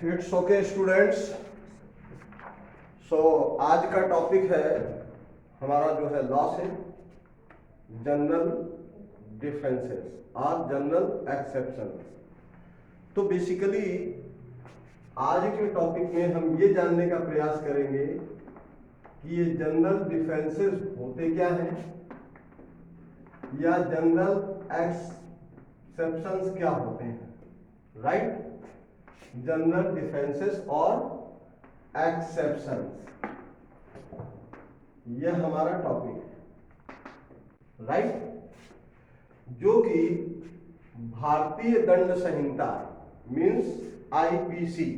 It's okay students. सो आज का topic है हमारा जो है लॉ से जनरल डिफरेंसेस और जनरल एक्सेप्शन। तो बेसिकली आज के टॉपिक में हम ये जानने का प्रयास करेंगे कि ये जनरल डिफरेंसेस होते क्या हैं या जनरल एक्सेप्शंस क्या होते हैं, राइट? जनरल डिफरेंसेस और एक्सेप्शंस, यह हमारा टॉपिक है, राइट? जो कि भारतीय दंड संहिता मींस आईपीसी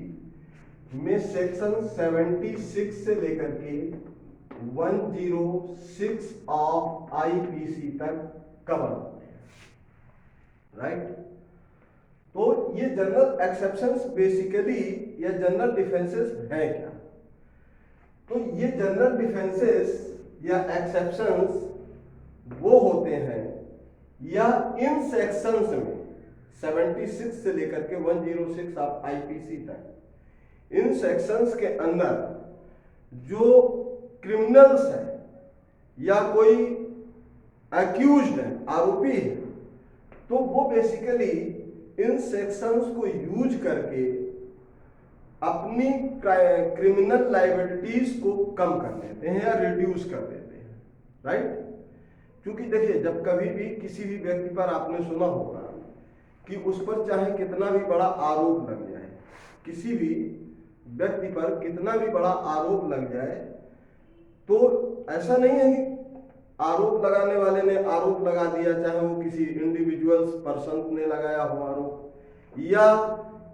में सेक्शन 76 से लेकर के 106 ऑफ आईपीसी तक कवर होते हैं, राइट? तो ये जनरल एक्सेप्शंस बेसिकली या जनरल डिफेंसेस हैं क्या? तो ये जनरल डिफेंसेस या एक्सेप्शंस वो होते हैं या इन सेक्शंस में 76 से लेकर के 106 ऑफ आईपीसी तक इन सेक्शंस के अंदर जो क्रिमिनल्स हैं या कोई एक्यूज्ड है, आरोपी है, तो वो बेसिकली इन सेक्शंस को यूज करके अपनी क्रिमिनल लायबिलिटीज को कम कर देते हैं या रिड्यूस कर देते हैं, राइट? क्योंकि देखिए, जब कभी भी किसी भी व्यक्ति पर आपने सुना होगा कि उस पर चाहे कितना भी बड़ा आरोप लग जाए, किसी भी व्यक्ति पर कितना भी बड़ा आरोप लग जाए, तो ऐसा नहीं है कि आरोप लगाने वाले ने आरोप लगा दिया, चाहे वो किसी इंडिविजुअल्स पर्सन ने लगाया हो आरोप या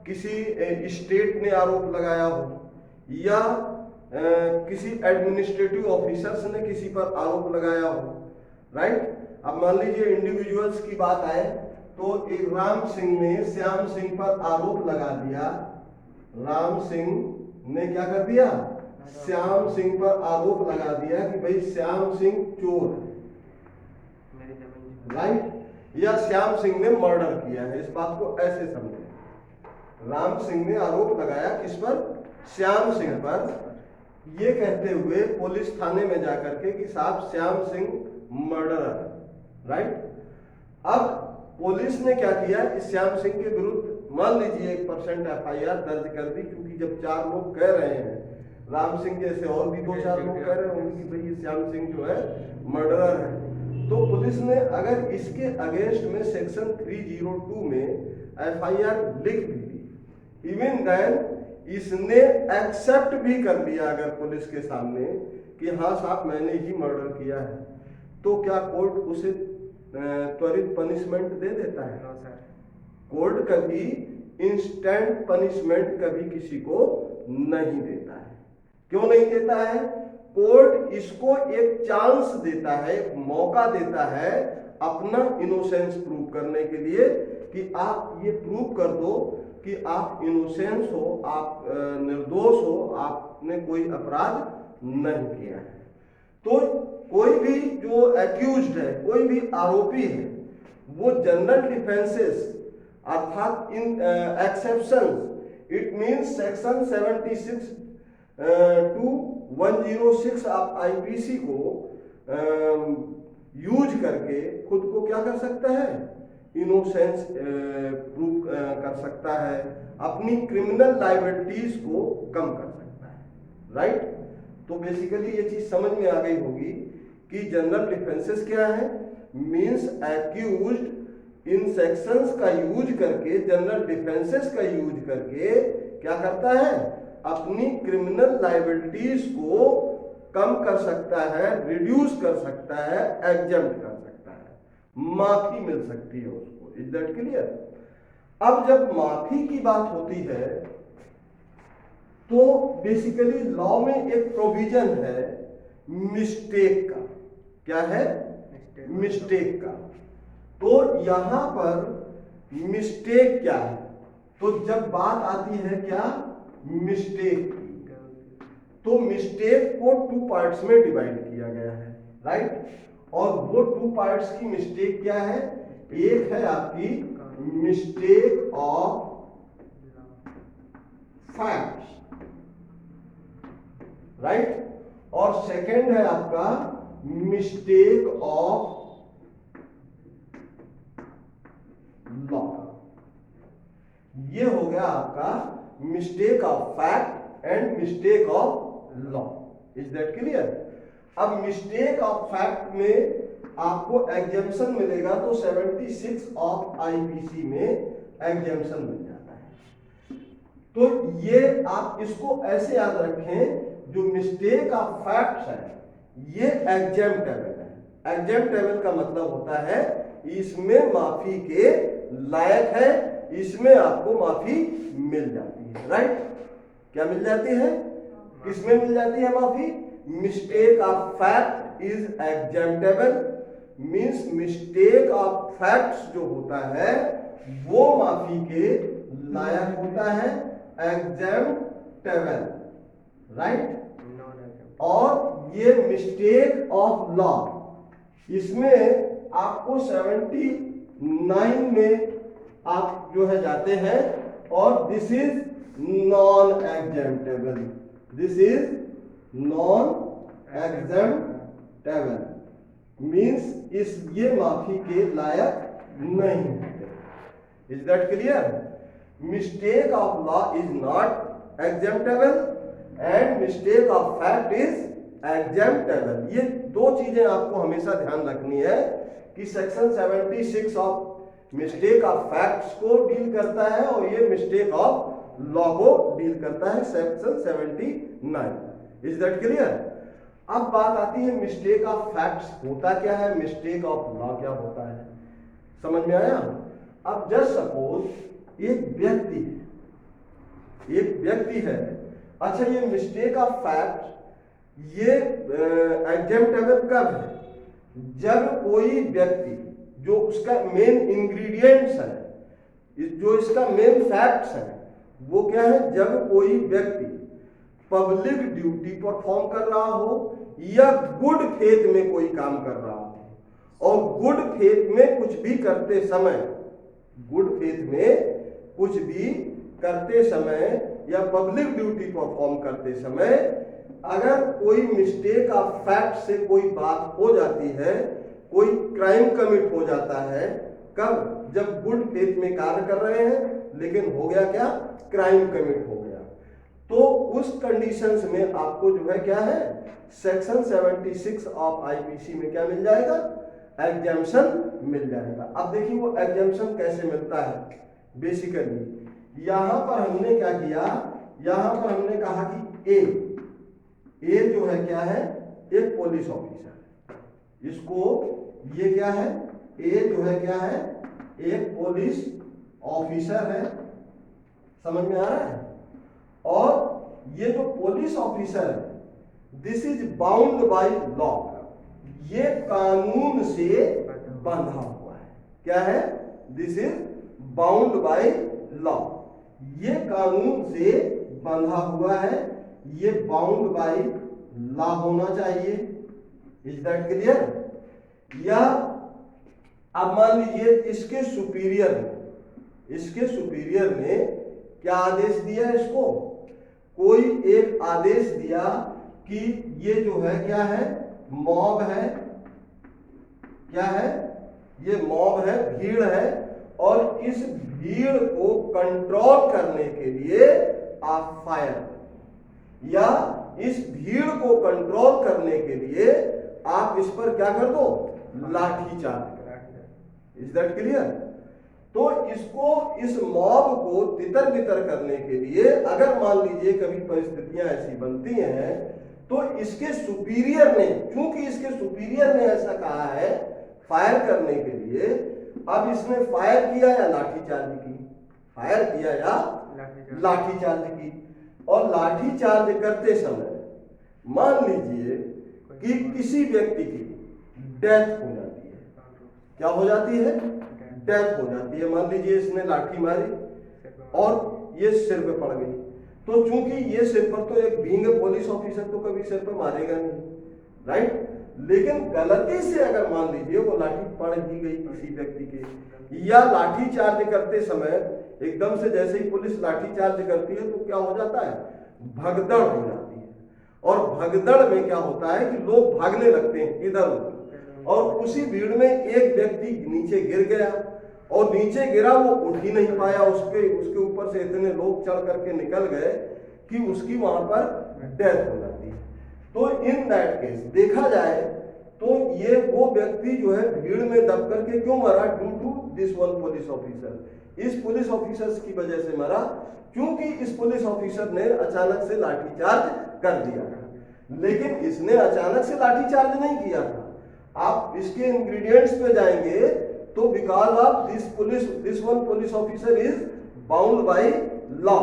किसी स्टेट ने आरोप लगाया हो या किसी एडमिनिस्ट्रेटिव ऑफिसर्स ने किसी पर आरोप लगाया हो, राइट? अब मान लीजिए इंडिविजुअल्स की बात आए तो एक राम सिंह ने श्याम सिंह पर आरोप लगा दिया। राम सिंह ने क्या कर दिया? श्याम सिंह पर आरोप लगा दिया कि भाई श्याम सिंह चोर है, राइट? या श्याम सिंह ने मर्डर किया है। इस बात को ऐसे समझे, राम सिंह ने आरोप लगाया किस पर? श्याम सिंह पर, ये कहते हुए पुलिस थाने में जाकर के कि साहब श्याम सिंह मर्डरर है, राइट? अब पुलिस ने क्या किया, इस श्याम सिंह के विरुद्ध मान लीजिए 1% एफआईआर दर्ज कर दी, क्योंकि जब 4 लोग कह रहे हैं, राम सिंह जैसे और भी 2-4 लोग कह रहे होंगे कि भाई ये श्याम सिंह जो है मर्डरर है, तो पुलिस ने अगर इसके अगेंस्ट में सेक्शन 302 में एफआईआर लिख भी दी, इवन देन इसने एक्सेप्ट भी कर लिया अगर पुलिस के सामने कि हाँ साहब मैंने ही मर्डर किया है, तो क्या कोर्ट उसे त्वरित पनिशमेंट दे देता है? कोर्ट कभी इंस्टेंट पनिशमेंट कभी किसी को नहीं देता है। क्यों नहीं देता है? कोर्ट इसको एक चांस देता है, एक मौका देता है अपना इनोसेंस प्रूव करने के लिए कि आप ये प्रूव कर दो कि आप इनोसेंस हो, आप निर्दोष हो, आपने कोई अपराध नहीं किया है। तो कोई भी जो एक्यूज्ड है, कोई भी आरोपी है, वो जनरल डिफेंसेस अर्थात in exceptions, it means section 76 to 106 of IPC को यूज करके खुद को क्या कर सकता है? इनोसेंस प्रूव कर सकता है, अपनी क्रिमिनल लायबिलिटीज को कम कर सकता है, राइट? तो बेसिकली ये चीज समझ में आ गई होगी कि जनरल डिफेंसेस क्या है, मींस एक्यूज्ड इन सेक्शंस का यूज करके, जनरल डिफेंसेस का यूज करके क्या करता है? अपनी क्रिमिनल लायबिलिटीज को कम कर सकता है, रिड्यूस कर सकता है, एग्जेम्प्ट कर सकता है, माफी मिल सकती है उसको। Is that clear? अब जब माफी की बात होती है तो बेसिकली लॉ में एक प्रोविजन है मिस्टेक का। क्या है? मिस्टेक का। तो यहां पर मिस्टेक क्या है? तो जब बात आती है क्या? मिस्टेक की, तो मिस्टेक को 2 पार्ट्स में डिवाइड किया गया है, राइट? और वो 2 पार्ट्स की मिस्टेक क्या है? एक है आपकी मिस्टेक ऑफ फैक्ट्स, राइट। और सेकंड है आपका मिस्टेक ऑफ लॉ। ये हो गया आपका mistake of fact and mistake of law. Is that clear? अब मिस्टेक ऑफ फैक्ट में आपको एग्जेम्पशन मिलेगा, तो 76 ऑफ आईपीसी में एग्जेम्पशन मिल जाता है। तो ये आप इसको ऐसे याद रखें, जो मिस्टेक ऑफ फैक्ट्स है ये एग्जेम्प्टेबल है। एग्जेम्प्टेबल का मतलब होता है इसमें माफी के लायक है, इसमें आपको माफी मिल जाती है, राइट। क्या मिल जाती है? किसमें मिल जाती है माफी? Mistake of fact is exemptable, means mistake of facts जो होता है वो माफी के लायक होता है, एग्जेम्प्टेबल, राइट। और ये मिस्टेक ऑफ लॉ, इसमें आपको 79 में आप जो है जाते हैं, और this is non exemptable, this is non exemptable, means इस ये माफी के लायक नहीं होते। Is that clear? Mistake of law is not exemptable and mistake of fact is exemptable. ये दो चीजें आपको हमेशा ध्यान रखनी है कि section 76 of mistake of facts को डील करता है और ये मिस्टेक ऑफ लॉ को डील करता है, सेक्शन 79। Is that clear? अब बात आती है मिस्टेक ऑफ फैक्ट्स होता क्या है, मिस्टेक ऑफ लॉ क्या होता है। समझ में आया? अब जस्ट सपोज एक व्यक्ति है, अच्छा ये मिस्टेक ऑफ फैक्ट ये एग्जेम्प्टेबल कब है? जब कोई व्यक्ति जो उसका मेन इंग्रेडिएंट्स है, जो इसका मेन फैक्ट्स है, वो क्या है? जब कोई व्यक्ति पब्लिक ड्यूटी परफॉर्म कर रहा हो या गुड फेथ में कोई काम कर रहा हो, और गुड फेथ में कुछ भी करते समय, गुड फेथ में कुछ भी करते समय या पब्लिक ड्यूटी परफॉर्म करते समय अगर कोई मिस्टेक ऑफ फैक्ट से कोई बात हो जाती है, कोई क्राइम कमिट हो जाता है, कब? जब गुड फेथ में कार्य कर रहे हैं लेकिन हो गया क्या? क्राइम कमिट हो गया। तो उस कंडीशंस में आपको जो है क्या है, सेक्शन 76 ऑफ आईपीसी में क्या मिल जाएगा? एग्जेम्पशन मिल जाएगा। अब देखिए वो एग्जेम्पशन कैसे मिलता है। बेसिकली यहां पर हमने क्या किया, यहां पर हमने कहा कि ए जो है क्या है? एक पुलिस ऑफिसर। इसको ये क्या है? ए जो है क्या है? एक पुलिस ऑफिसर है। समझ में आ रहा है? और ये जो पुलिस ऑफिसर है, this is bound by law, ये कानून से बंधा हुआ है। क्या है? This is bound by law, ये कानून से बंधा हुआ है, ये बाउंड बाय लॉ होना चाहिए। Is that clear? या अब मान लीजिए इसके सुपीरियर ने क्या आदेश दिया इसको? कोई एक आदेश दिया कि ये जो है क्या है? मॉब है। क्या है? ये मॉब है, भीड़ है, और इस भीड़ को कंट्रोल करने के लिए आप फायर, या इस भीड़ को कंट्रोल करने के लिए आप इस पर क्या कर दो? लाठी चार्ज। Is that clear? तो इसको, इस मॉब को तितर बितर करने के लिए अगर मान लीजिए कभी परिस्थितियां ऐसी बनती हैं, तो इसके सुपीरियर ने, क्योंकि इसके सुपीरियर ने ऐसा कहा है फायर करने के लिए, अब इसने फायर किया या लाठी चार्ज की? फायर किया या लाठी चार्ज की। और लाठी चार्ज करते समय मान लीजिए कि किसी व्यक्ति की डेथ हो जाती है। क्या हो जाती है? डेथ हो जाती है। मान लीजिए इसने लाठी मारी और ये सिर पे पड़ गई, तो चूंकि ये सिर पर, तो एक बीइंग पुलिस ऑफिसर तो कभी सिर पे मारेगा नहीं, राइट? लेकिन गलती से अगर मान लीजिए वो लाठी पड़ ही गई किसी व्यक्ति के, या लाठी चार्ज करते समय एकदम से जैसे ही पुलिस लाठी चार्ज करती है तो क्या हो जाता है, भगदड़ हो जाती है, और भगदड़ में क्या होता है कि लोग भागने लगते हैं इधर उधर, और उसी भीड़ में एक व्यक्ति नीचे गिर गया, और नीचे गिरा वो उठ ही नहीं पाया, उसके ऊपर से इतने लोग चढ़ करके निकल गए कि उसकी वहां पर डेथ हो जाती है। तो इन दैट केस देखा जाए तो ये वो व्यक्ति जो है भीड़ में दब करके क्यों मरा, due to this one police officer, इस पुलिस ऑफिसर्स की वजह से मरा, क्योंकि इस पुलिस ऑफिसर ने अचानक से लाठीचार्ज कर दिया था। लेकिन इसने अचानक से लाठीचार्ज नहीं किया था। आप इसके इंग्रेडिएंट्स पे जाएंगे तो because of this one police officer is bound by law,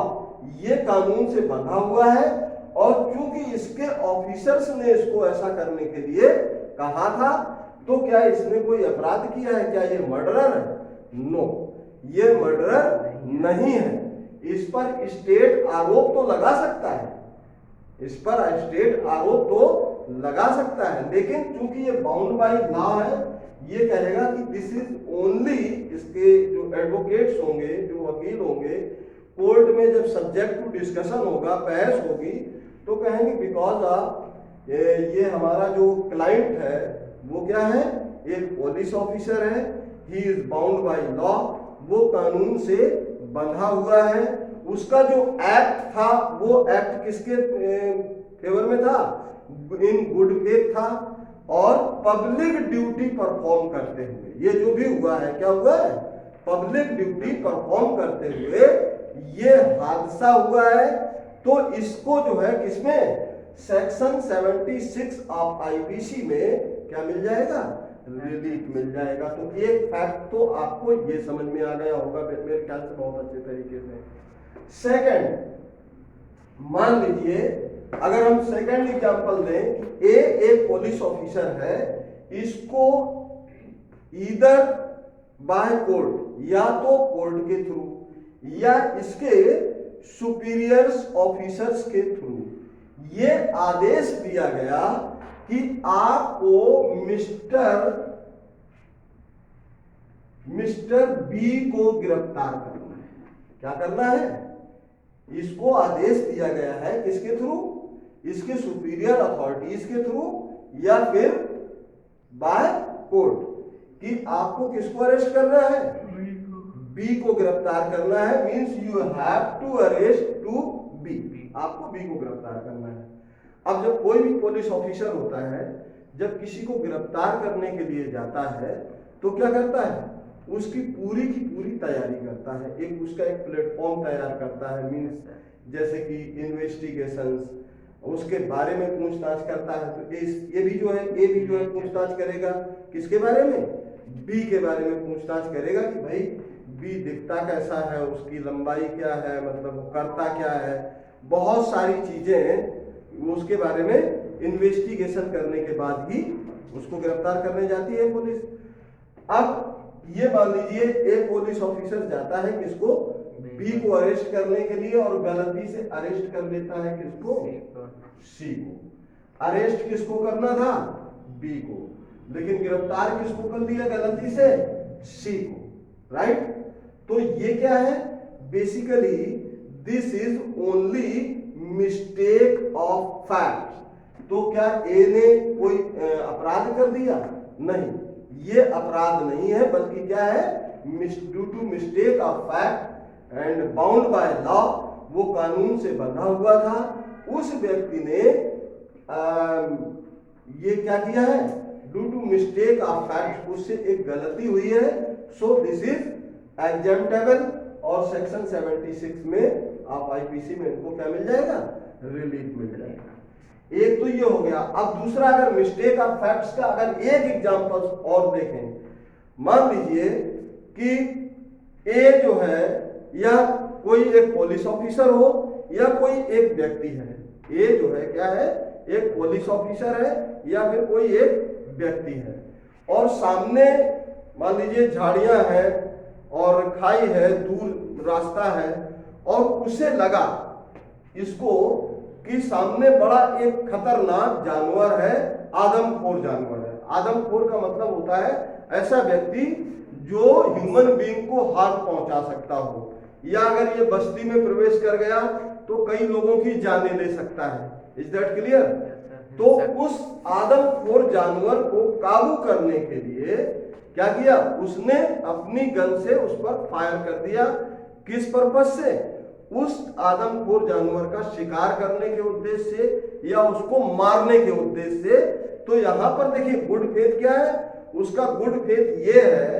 ये कानून से बंधा हुआ है, और क्योंकि इसके ऑफिसर्स ने इसको ऐसा करने के लिए कहा था, तो क्या इसने कोई अपराध किया है, क्या ये मर्डरर है? नो, ये मर्डरर नहीं है। इस पर स्टेट आरोप तो लगा सकता है, इस पर स्टेट आरोप तो लगा सकता है, लेकिन चूंकि ये बाउंड बाय लॉ है, ये कहेगा कि दिस इज ओनली, इसके जो एडवोकेट्स होंगे, जो वकील होंगे, कोर्ट में जब सब्जेक्ट टू डिस्कशन होगा, बहस होगी, तो कहेंगे बिकॉज ऑफ ये हमारा जो क्लाइंट है वो क्या है, एक पुलिस ऑफिसर है, he is bound by law, वो कानून से बंधा हुआ है, उसका जो एक्ट था वो एक्ट किसके फेवर में था, इन गुड फेथ था, और पब्लिक ड्यूटी परफॉर्म करते हुए, ये जो भी हुआ है क्या हुआ है, पब्लिक ड्यूटी परफॉर्म करते हुए ये हादसा हुआ है। तो इसको जो है किसमें, सेक्शन 76 ऑफ आईपीसी में क्या मिल जाएगा, रिलीफ मिल जाएगा। तो एक फैक्ट तो आपको ये समझ में आ गया होगा मेरे ख्याल से बहुत अच्छे तरीके से। सेकंड, मान लीजिए अगर हम सेकंड एग्जांपल दें कि ए एक पुलिस ऑफिसर है, इसको ईदर बाय कोर्ट, या तो कोर्ट के थ्रू या इसके सुपीरियर्स ऑफिसर्स के थ्रू ये आदेश दिया गया कि आपको मिस्टर बी को गिरफ्तार करना है। क्या करना है, इसको आदेश दिया गया है किसके थ्रू, इसके सुपीरियर अथॉरिटीज के थ्रू या फिर बाय कोर्ट, कि आपको किसको अरेस्ट करना है, बी को गिरफ्तार करना है। Means you have to arrest to B, आपको बी को गिरफ्तार करना है। अब जब कोई भी पुलिस ऑफिसर होता है, जब किसी को गिरफ्तार करने के लिए जाता है तो क्या करता है, उसकी पूरी की पूरी तैयारी करता है, एक उसका एक प्लेटफॉर्म तैयार करता है, मींस जैसे कि इन्वेस्टिगेशंस, उसके बारे में पूछताछ करता है। तो ये भी जो है, ए भी जो है पूछताछ करेगा किसके बारे में, बी के बारे में पूछताछ करेगा कि भाई बी दिखता कैसा है, उसकी लंबाई क्या है, मतलब वो करता क्या है, बहुत सारी चीजें उसके बारे में इन्वेस्टिगेशन करने के बाद ही उसको गिरफ्तार करने जाती है पुलिस। अब ये मान लीजिए एक पुलिस ऑफिसर जाता है किसको, बी को अरेस्ट करने के लिए, और गलती से अरेस्ट कर लेता है किसको, सी को। अरेस्ट किसको करना था, बी को, लेकिन गिरफ्तार किसको कर दिया गलती से, सी को, राइट। तो ये क्या है, basically this is only mistake of fact. तो क्या ए ने कोई अपराध कर दिया, नहीं, ये अपराध नहीं है, बल्कि क्या है, due to mistake of fact and bound by law, वो कानून से बंधा हुआ था। उस व्यक्ति ने ये क्या किया है, due to mistake of fact, उससे एक गलती हुई है, सो दिस इज एग्जेम्प्टेबल, और सेक्शन 76 में आप आईपीसी में इनको क्या मिल जाएगा, रिलीफ मिल जाएगा। एक तो ये हो गया। अब दूसरा, अगर मिस्टेक ऑफ फैक्ट्स का अगर एक एग्जांपल और देखें, मान लीजिए कि ए जो है, या कोई एक पुलिस ऑफिसर हो या कोई एक व्यक्ति है, ए जो है क्या है, एक पुलिस ऑफिसर है या फिर कोई एक व्यक्ति है, और सामने मान लीजिए झाड़ियां हैं और खाई है, दूर रास्ता है, और उसे लगा इसको कि सामने बड़ा एक खतरनाक जानवर है आदमखोर जानवर है। आदमखोर का मतलब होता है ऐसा व्यक्ति जो ह्यूमन बीइंग को हार्म पहुंचा सकता हो, या अगर ये बस्ती में प्रवेश कर गया तो कई लोगों की जानें ले सकता है। Is that clear? तो उस आदमखोर जानवर को काबू करने के लिए क्या किया, उसने अपनी गन से उस पर फायर कर दिया। किस पर्पज से? उस आदमखोर जानवर का शिकार करने के उद्देश्य से या उसको मारने के उद्देश्य से। तो यहां पर देखिए गुड फेथ क्या है, उसका गुड फेथ ये है,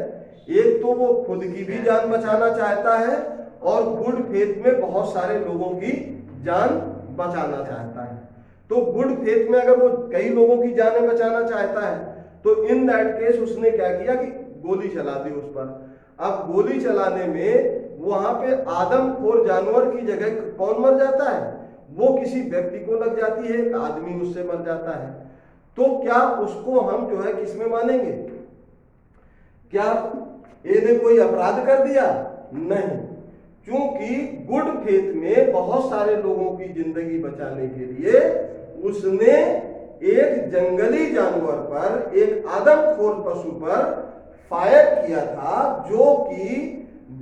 एक तो वो खुद की भी जान बचाना चाहता है और गुड फेथ में बहुत सारे लोगों की जान बचाना चाहता है। तो गुड फेथ में अगर वो कई लोगों की जानें बचाना चाहता है तो इन दैट केस उसने क्या किया कि गोली चला दी उस पर। अब गोली चलाने में वहां पे आदमखोर जानवर की जगह कौन मर जाता है? वो किसी व्यक्ति को लग जाती है, एक आदमी उससे मर जाता है। तो क्या उसको हम जो है किसमें मानेंगे? क्या इन्हें कोई अपराध कर दिया? नहीं, क्योंकि गुड फेथ में बहुत सारे लोगों की जिंदगी बचाने के लिए उसने एक जंगली जानवर पर, एक आदमखोर पशु पर फायर किया था, जो कि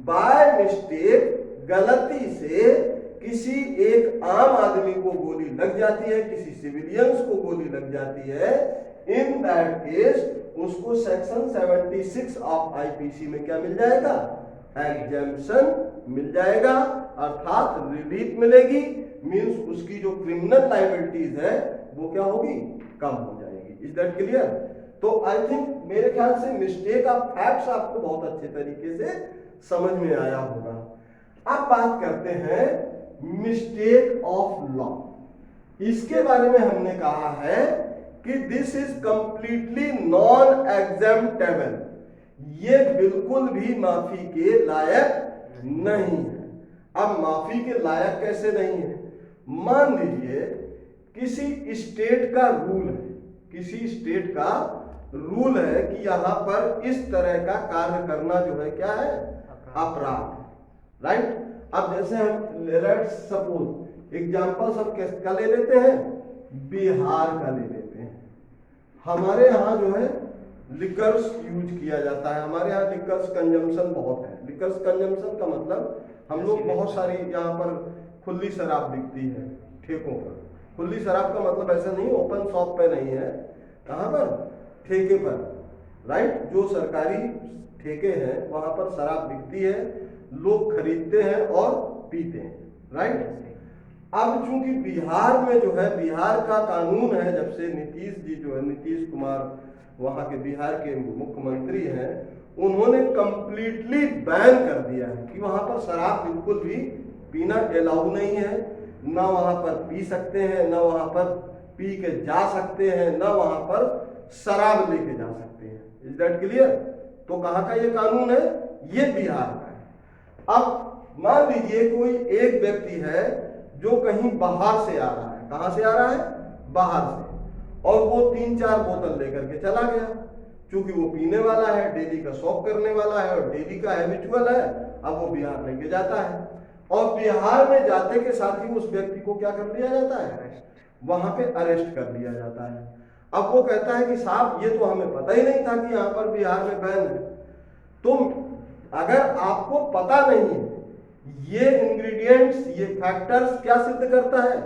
बाय मिस्टेक गलती से किसी एक आम आदमी को गोली लग जाती है, किसी सिविलियंस को गोली लग जाती है। इन दैट केस उसको सेक्शन 76 ऑफ आईपीसी में क्या मिल जाएगा? एग्जेम्पशन मिल जाएगा, अर्थात रिलीफ मिलेगी। मींस उसकी जो क्रिमिनल लायबिलिटीज है वो क्या होगी? कम हो जाएगी। Is that clear? तो आई थिंक मेरे ख्याल से मिस्टेक ऑफ फैक्ट्स आपको बहुत अच्छे तरीके से समझ में आया होगा। अब बात करते हैं मिस्टेक ऑफ लॉ। इसके बारे में हमने कहा है कि दिस इज कंप्लीटली नॉन एग्जेम्प्टेबल, ये बिल्कुल भी माफी के लायक नहीं है। अब माफी के लायक कैसे नहीं है? मान लीजिए किसी स्टेट का रूल है, किसी स्टेट का रूल है कि यहां पर इस तरह का कार्य करना जो है क्या है? अपराध है, राइट? अब जैसे हम लेट्स सपोज एग्जांपल सब किसका ले लेते हैं? बिहार का ले लेते हैं। हमारे यहाँ जो है लिकर्स यूज किया जाता है, हमारे यहाँ लिकर्स कंजम्पशन बहुत है। लिकर्स कंजम्पशन का मतलब हम लोग बहुत सारी यहाँ पर खुली शराब बिकती है ठेकों पर। खुली शराब का मतलब ऐसा नहीं ओपन शॉप पे नहीं है, कहाँ पर? ठेके पर, राइट? जो सरकारी ठेके हैं वहां पर शराब बिकती है, लोग खरीदते हैं और पीते हैं, राइट? अब चूंकि बिहार में जो है, बिहार का कानून है, जब से नीतीश जी जो है, नीतीश कुमार वहां के बिहार के मुख्यमंत्री हैं, उन्होंने कंप्लीटली बैन कर दिया है कि वहां पर शराब बिल्कुल भी पीना अलाउ नहीं है। ना वहां पर पी सकते हैं, ना वहां पर पी के जा सकते हैं, ना वहां पर शराब लेके जा सकते हैं। Is that clear? तो कहाँ का ये कानून है? ये बिहार का है। अब मान लीजिए कोई एक व्यक्ति है जो कहीं बाहर से आ रहा है। कहां से आ रहा है? बाहर से। और वो 3-4 बोतल लेकर के चला गया, क्योंकि वो पीने वाला है, डेली का शौक करने वाला है और डेली का हैबिचुअल है। अब वो बिहार लेके जाता है और बिहार में जाते के साथ ही उस व्यक्ति को क्या कर दिया जाता है? वहां पे अरेस्ट कर लिया जाता है। अब वो कहता है कि साहब ये तो हमें पता ही नहीं था कि यहाँ पर बिहार में बैन है। तो अगर आपको पता नहीं है, ये इंग्रेडिएंट्स, ये फैक्टर्स क्या सिद्ध करता है?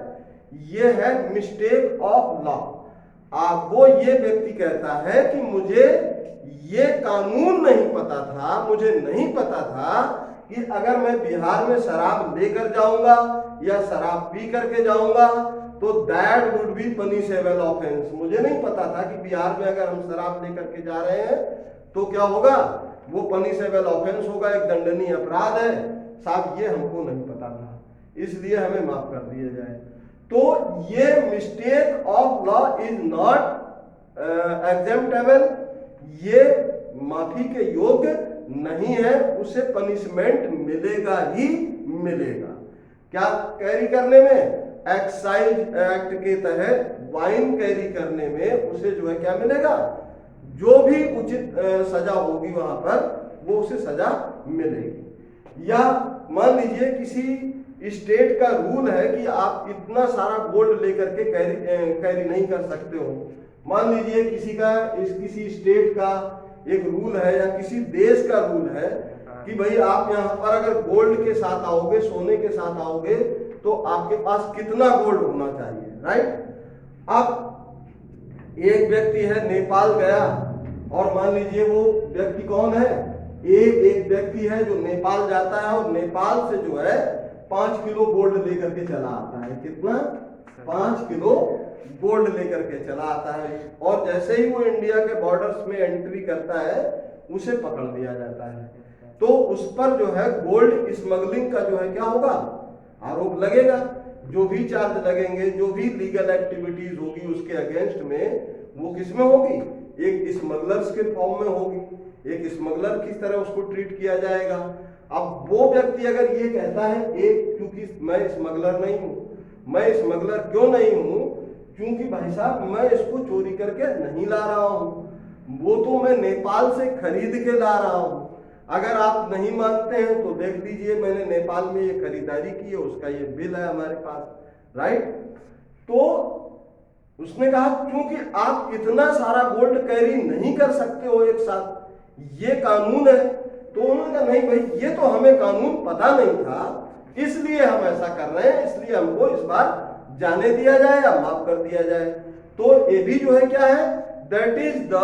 ये है मिस्टेक ऑफ लॉ। वो ये व्यक्ति कहता है कि मुझे ये कानून नहीं पता था, मुझे नहीं पता था कि अगर मैं बिहार में शराब लेकर जाऊंगा या शराब पी करके जाऊंगा तो that would be punishable offence. मुझे नहीं पता था कि बिहार में अगर हम शराब लेकर के जा रहे हैं तो क्या होगा? वो पनिशेबल ऑफेंस होगा, एक दंडनीय अपराध है। साहब ये हमको नहीं पता था, इसलिए हमें माफ कर दिया जाए। तो ये mistake of law is not exemptable, ये माफी के योग्य नहीं है, उसे पनिशमेंट मिलेगा ही मिलेगा। क्या कैरी करने में? एक्साइज एक्ट के तहत वाइन कैरी करने में उसे जो है क्या मिलेगा? जो भी उचित सजा होगी वहां पर वो उसे सजा मिलेगी। या मान लीजिए किसी स्टेट का रूल है कि आप इतना सारा गोल्ड लेकर के कैरी नहीं कर सकते हो, मान लीजिए किसी स्टेट का एक रूल है या किसी देश का रूल है कि भाई आप यहाँ पर अगर गोल्ड के साथ आओगे, सोने के साथ आओगे, तो आपके पास कितना गोल्ड होना चाहिए, राइट। अब एक व्यक्ति है नेपाल गया, और मान लीजिए वो व्यक्ति कौन है, एक व्यक्ति है जो नेपाल जाता है और नेपाल से जो है 5 किलो गोल्ड लेकर के चला आता है। कितना? 5 किलो गोल्ड लेकर के चला आता है, और जैसे ही वो इंडिया के बॉर्डर्स में एंट्री करता है उसे पकड़ लिया जाता है। तो उस पर जो है गोल्ड स्मगलिंग का जो है क्या होगा, आरोप लगेगा। जो भी चार्ज लगेंगे, जो भी लीगल एक्टिविटीज होगी उसके अगेंस्ट में, वो किस में होगी, एक स्मगलर्स के फॉर्म में होगी। एक स्मगलर की तरह उसको ट्रीट किया जाएगा। अब वो व्यक्ति अगर ये कहता है, एक, क्योंकि मैं स्मगलर नहीं हूं, मैं स्मगलर क्यों नहीं हूं, क्योंकि भाई साहब मैं इसको चोरी करके नहीं ला रहा हूं, वो तो मैं नेपाल से खरीद के ला रहा हूं। अगर आप नहीं मानते हैं तो देख लीजिए, मैंने नेपाल में ये खरीदारी की है, उसका ये बिल है हमारे पास, राइट। तो उसने कहा क्योंकि आप इतना सारा गोल्ड कैरी नहीं कर सकते हो एक साथ, ये कानून है। तो उन्होंने कहा नहीं भाई, ये तो हमें कानून पता नहीं था, इसलिए हम ऐसा कर रहे हैं, इसलिए हमको इस बार जाने दिया जाए या माफ कर दिया जाए। तो ये भी जो है क्या है, that is the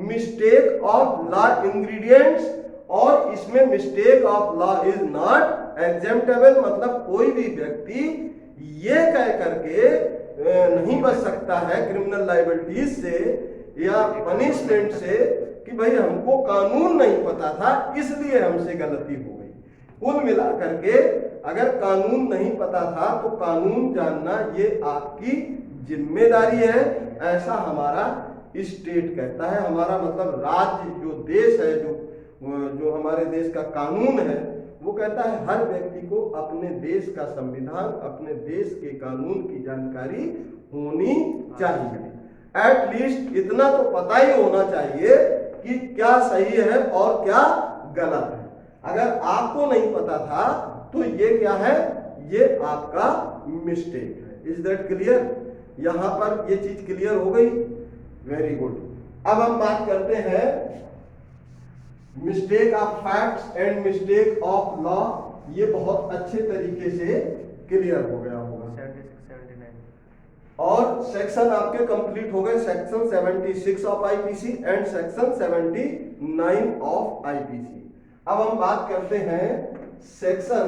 mistake of law ingredients, और इसमें mistake of law is not exemptable. मतलब कोई भी व्यक्ति ये कह करके नहीं बच सकता है क्रिमिनल लायबिलिटीज से या पनिशमेंट से कि भाई हमको कानून नहीं पता था इसलिए हमसे गलती हो गई। कुल मिला करके अगर कानून नहीं पता था तो कानून जानना ये आपकी जिम्मेदारी है, ऐसा हमारा स्टेट कहता है। हमारा मतलब राज्य, जो देश है, जो हमारे देश का कानून है, वो कहता है हर व्यक्ति को अपने देश का संविधान, अपने देश के कानून की जानकारी होनी चाहिए। एट लीस्ट इतना तो पता ही होना चाहिए कि क्या सही है और क्या गलत है। अगर आपको नहीं पता था तो ये क्या है, ये आपका मिस्टेक है। Is that clear? यहां पर ये चीज क्लियर हो गई? Very good. अब हम बात करते हैं mistake of facts and mistake of law. ये बहुत अच्छे तरीके से क्लियर हो गया होगा। 76-79 और सेक्शन आपके कंप्लीट हो गए, section 76 of IPC and section 79 of IPC. अब हम बात करते हैं सेक्शन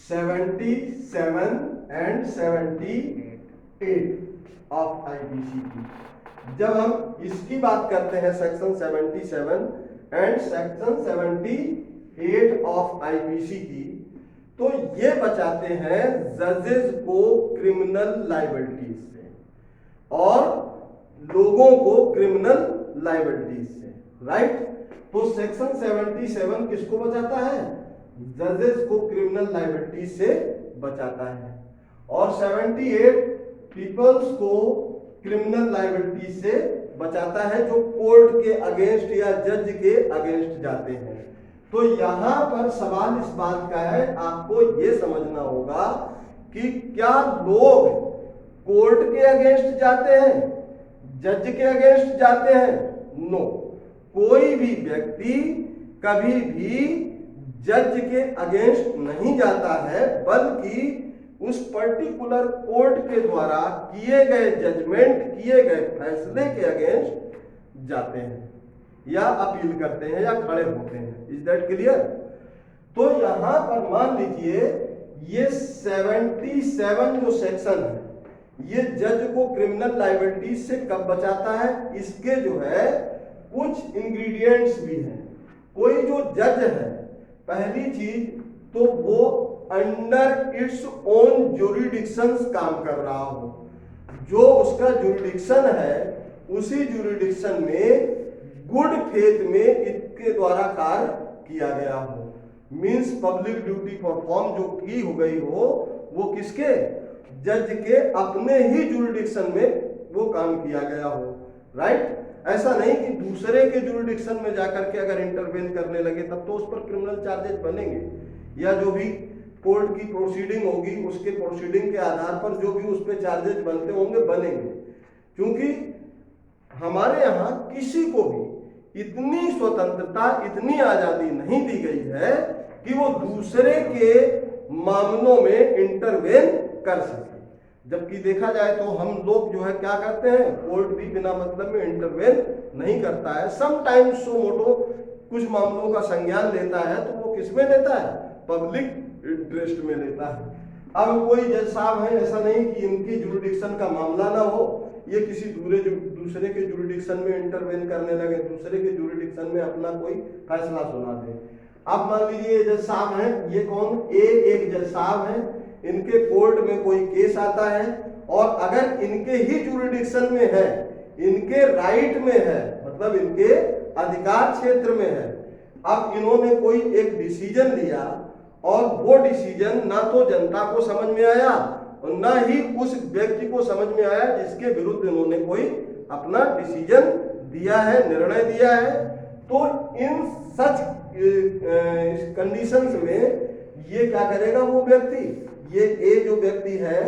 77 एंड 78 ऑफ आईपीसी की। जब हम इसकी बात करते हैं section 77 and section 78 of IPC की, तो ये बचाते हैं जजेस को क्रिमिनल लायबिलिटीज से और लोगों को क्रिमिनल लायबिलिटीज से, राइट। तो सेक्शन 77 किसको बचाता है? जजेस को क्रिमिनल लायबिलिटीज से बचाता है, और 78 पीपल्स को क्रिमिनल लायबिलिटी से बचाता है जो कोर्ट के अगेंस्ट या जज के अगेंस्ट जाते हैं। तो यहां पर सवाल इस बात का है, आपको यह समझना होगा कि क्या लोग कोर्ट के अगेंस्ट जाते हैं, जज के अगेंस्ट जाते हैं? नो, कोई भी व्यक्ति कभी भी जज के अगेंस्ट नहीं जाता है, बल्कि उस पर्टिकुलर कोर्ट के द्वारा किए गए जजमेंट, किए गए फैसले के अगेंस्ट जाते हैं या अपील करते हैं या खड़े होते हैं। Is that clear? तो यहां पर मान लीजिए ये 77 जो सेक्शन है, ये जज को क्रिमिनल लायबिलिटी से कब बचाता है? इसके जो है कुछ इंग्रेडिएंट्स भी हैं। कोई जो जज है, पहली चीज तो वो अंडर इट्स ओन ज्यूरिडिक्शंस काम कर रहा हो, जो उसका ज्यूरिडिक्शन है उसी ज्यूरिडिक्शन में गुड फेथ में इसके द्वारा कार्य किया गया हो। मींस पब्लिक ड्यूटी परफॉर्म जो की हो गई हो वो किसके? जज के अपने ही ज्यूरिडिक्शन में वो काम किया गया हो, राइट। ऐसा नहीं कि दूसरे के ज्यूरिडिक्शन में जाकर के अगर इंटरवेन करने लगे तब तो उस पर क्रिमिनल चार्जेस बनेंगे, या जो भी कोर्ट की प्रोसीडिंग होगी उसके प्रोसीडिंग के आधार पर जो भी उस पर चार्जेस बनते होंगे बनेंगे। क्योंकि हमारे यहाँ किसी को भी इतनी स्वतंत्रता, इतनी आजादी नहीं दी गई है कि वो दूसरे के मामलों में इंटरवेन कर सके। जबकि देखा जाए तो हम लोग जो है क्या करते हैं, कोर्ट भी बिना मतलब में इंटरवेन नहीं करता है। समटाइम्स सो मोटो कुछ मामलों का संज्ञान लेता है तो वो किस में लेता है, पब्लिक इंटरेस्ट में लेता है। अब कोई जज साहब है, ऐसा नहीं कि इनकी जुरिडिक्शन का मामला ना हो, ये किसी दूसरे के जुरिडिक्शन में इंटरवेन करने लगे, दूसरे के जुरिडिक्शन में अपना कोई फैसला सुना दे। अब मान लीजिए ये जज साहब हैं, ये कौन, एक जज साहब हैं, इनके कोर्ट में कोई केस आता है और अगर इनके ही जुरिडिक्शन में है, इनके राइट में है, मतलब इनके अधिकार क्षेत्र में है, अब इन्होंने कोई एक डिसीजन लिया और वो डिसीजन ना तो जनता को समझ में आया और ना ही उस व्यक्ति को समझ में आया जिसके विरुद्ध इन्होंने कोई अपना डिसीजन दिया है, निर्णय दिया है, तो इन सच कंडीशंस में ये क्या करेगा वो व्यक्ति, ये ए जो व्यक्ति है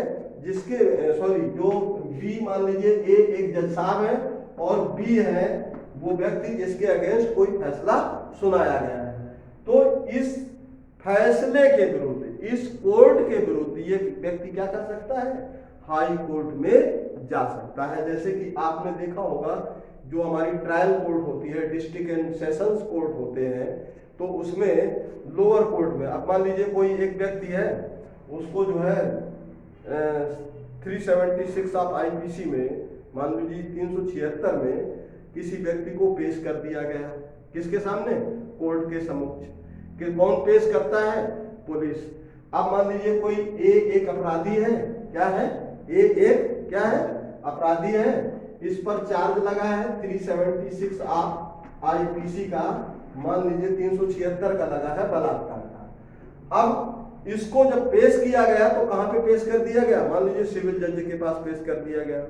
जिसके जो बी, मान लीजिए ए एक जज साहब है और बी है वो व्यक्ति जिसके अगेंस्ट कोई फैसला सुनाया गया है, तो इस फैसले के विरुद्ध, इस कोर्ट के विरुद्ध ये व्यक्ति क्या कर सकता है, हाई कोर्ट में जा सकता है। जैसे कि आपने देखा होगा जो हमारी ट्रायल कोर्ट होती है, डिस्ट्रिक्ट एंड सेशंस कोर्ट होते हैं, तो उसमें लोअर कोर्ट में अब मान लीजिए कोई एक व्यक्ति है, उसको जो है 376 ऑफ आईपीसी में, मान लीजिए 376 में किसी व्यक्ति को पेश कर दिया गया, किसके सामने, कोर्ट के समक्ष, कि कौन पेश करता है, पुलिस। अब मान लीजिए कोई एक अपराधी है, क्या है, एक क्या है, अपराधी है, इस पर चार्ज लगा है 376 ऑफ आईपीसी का, मान लीजिए 376 का लगा है बलात्कार का। अब इसको जब पेश किया गया तो कहां पे पेश कर दिया गया, मान लीजिए सिविल जज के पास पेश कर दिया गया।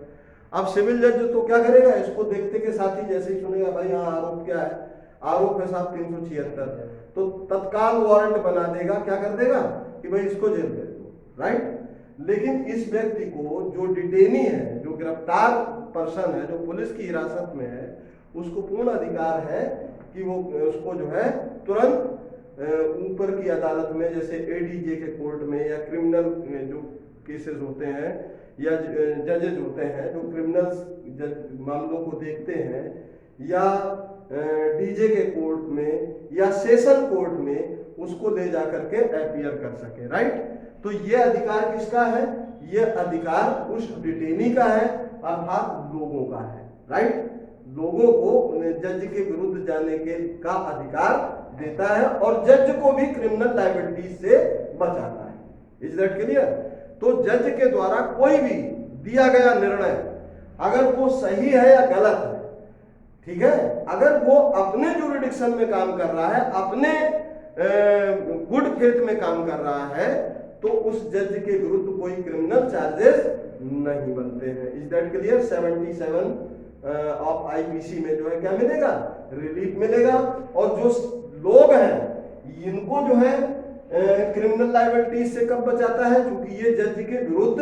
अब सिविल जज तो क्या करेगा, इसको देखते के साथ ही जैसे ही सुनेगा भाई हाँ आरोप क्या है, आरोप है साहब 376, तो तत्काल वारंट बना देगा, क्या कर देगा कि भाई इसको जेल भेज दो, राइट। लेकिन इस व्यक्ति को जो डिटेनी है, जो गिरफ्तार पर्सन है, जो पुलिस की हिरासत में है, उसको पूर्ण अधिकार है कि वो उसको जो है तुरंत ऊपर की अदालत में, जैसे एडीजे के कोर्ट में या क्रिमिनल जो केसेस होते हैं या जजेज होते हैं जो क्रिमिनल मामलों को देखते हैं, या डीजे के कोर्ट में या सेशन कोर्ट में उसको ले जा करके अपीयर कर सके, राइट। तो ये अधिकार किसका है, ये अधिकार उस डिटेनी का है, अर्थात लोगों का है, राइट। लोगों को जज के विरुद्ध जाने के का अधिकार देता है और जज को भी क्रिमिनल लायबिलिटी से बचाता है। Is that clear. तो जज के द्वारा कोई भी दिया गया निर्णय अगर वो सही है या गलत है, ठीक है, अगर वो अपने जुरिडिक्शन में काम कर रहा है, अपने गुड फेथ में काम कर रहा है, तो उस जज के विरुद्ध कोई क्रिमिनल चार्जेस नहीं बनते हैं। Is that clear. 77 of IPC में जो है क्या मिलेगा, रिलीफ मिलेगा। और जो लोग हैं इनको जो है क्रिमिनल लायबिलिटी से कब बचाता है, क्योंकि ये जज के विरुद्ध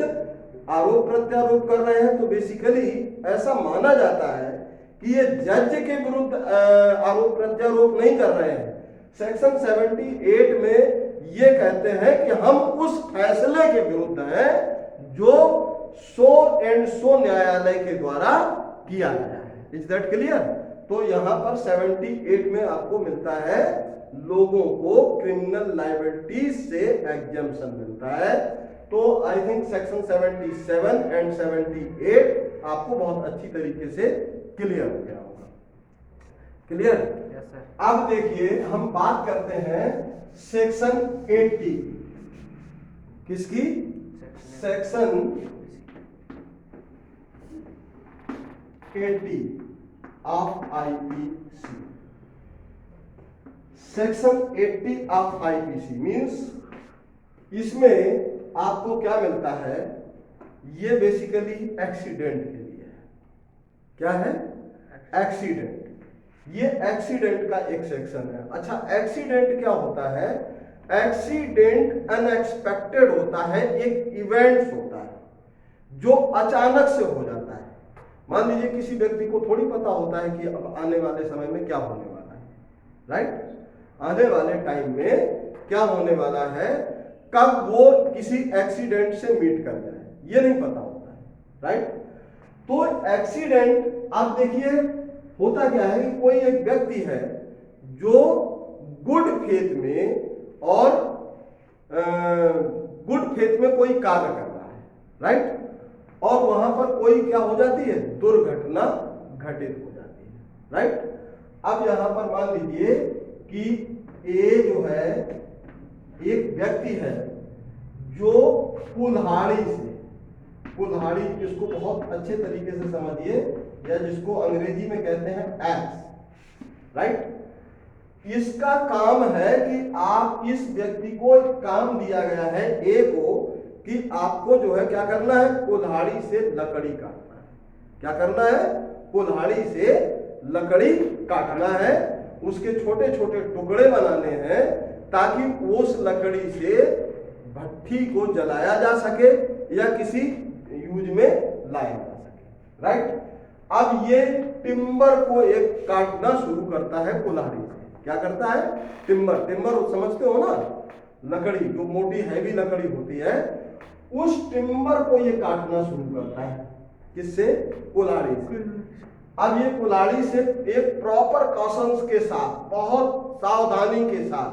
आरोप प्रत्यारोप कर रहे हैं, तो बेसिकली ऐसा माना जाता है कि ये जज के विरुद्ध आरोप प्रत्यारोप नहीं कर रहे हैं। सेक्शन 78 में ये कहते हैं कि हम उस फैसले के विरुद्ध हैं जो सो एंड सो न्यायालय के द्वारा किया गया है। Is that clear. तो यहां पर 78 में आपको मिलता है लोगों को क्रिमिनल लायबिलिटी से एग्जम्पशन मिलता है। तो आई थिंक सेक्शन 77 एंड 78 आपको बहुत अच्छी तरीके से क्लियर हो गया होगा। क्लियर। Yes sir. अब देखिए हम बात करते हैं सेक्शन 80 किसकी, section 80 of IPC. Section 80 of IPC means इसमें आपको क्या मिलता है, ये बेसिकली एक्सीडेंट के लिए है। क्या है, एक्सीडेंट। ये एक्सीडेंट का एक सेक्शन है। अच्छा, एक्सीडेंट क्या होता है, एक्सीडेंट अनएक्सपेक्टेड होता है, एक इवेंट्स होता है जो अचानक से हो जाता है। मान लीजिए किसी व्यक्ति को थोड़ी पता होता है कि अब आने वाले समय में क्या होने वाला है, राइट? आने वाले टाइम में क्या होने वाला है, कब वो किसी एक्सीडेंट से मीट कर जाए, ये नहीं पता होता है, राइट? तो एक्सीडेंट, आप देखिए होता क्या है कि कोई एक व्यक्ति है जो गुड फेथ में और गुड फेथ में कोई कार्य कर रहा है, राइट? और वहां पर कोई क्या हो जाती है, दुर्घटना घटित हो जाती है, राइट? अब यहां पर मान लीजिए कि ए जो है एक व्यक्ति है जो कुल्हाड़ी से, कुल्हाड़ी इसको बहुत अच्छे तरीके से समझिए, या जिसको अंग्रेजी में कहते हैं एक्स, राइट? इसका काम है कि आप इस व्यक्ति को एक काम दिया गया है ए को कि आपको जो है क्या करना है, कुल्हाड़ी से लकड़ी काटना है। क्या करना है, कुल्हाड़ी से लकड़ी काटना है, उसके छोटे छोटे टुकड़े बनाने हैं ताकि उस लकड़ी से भट्ठी को जलाया जा सके या किसी यूज में लाया जा सके, राइट? अब ये टिम्बर को एक काटना शुरू करता है कुल्हाड़ी से। क्या करता है, टिम्बर, टिम्बर समझते हो ना, लकड़ी जो मोटी हैवी लकड़ी होती है, उस टिम्बर को ये काटना शुरू करता है, किससे, कुल्हाड़ी से। अब ये कुल्हाड़ी से एक प्रॉपर कॉशंस के साथ, बहुत सावधानी के साथ,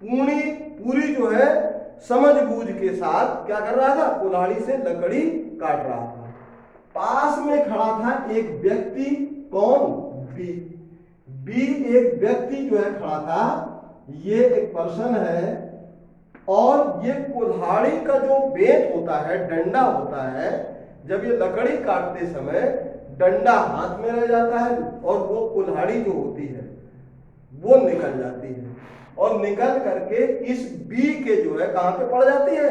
पूरी जो है समझबूझ के साथ क्या कर रहा था, कुल्हाड़ी से लकड़ी काट रहा था। पास में खड़ा था एक व्यक्ति, कौन, बी। बी एक व्यक्ति जो है खड़ा था, ये एक पर्सन है, और ये कुल्हाड़ी का जो बेंत होता है, डंडा होता है, जब ये लकड़ी काटते समय डंडा हाथ में रह जाता है और वो कुल्हाड़ी जो होती है वो निकल जाती है, और निकल करके इस बी के जो है कहां पे पड़ जाती है,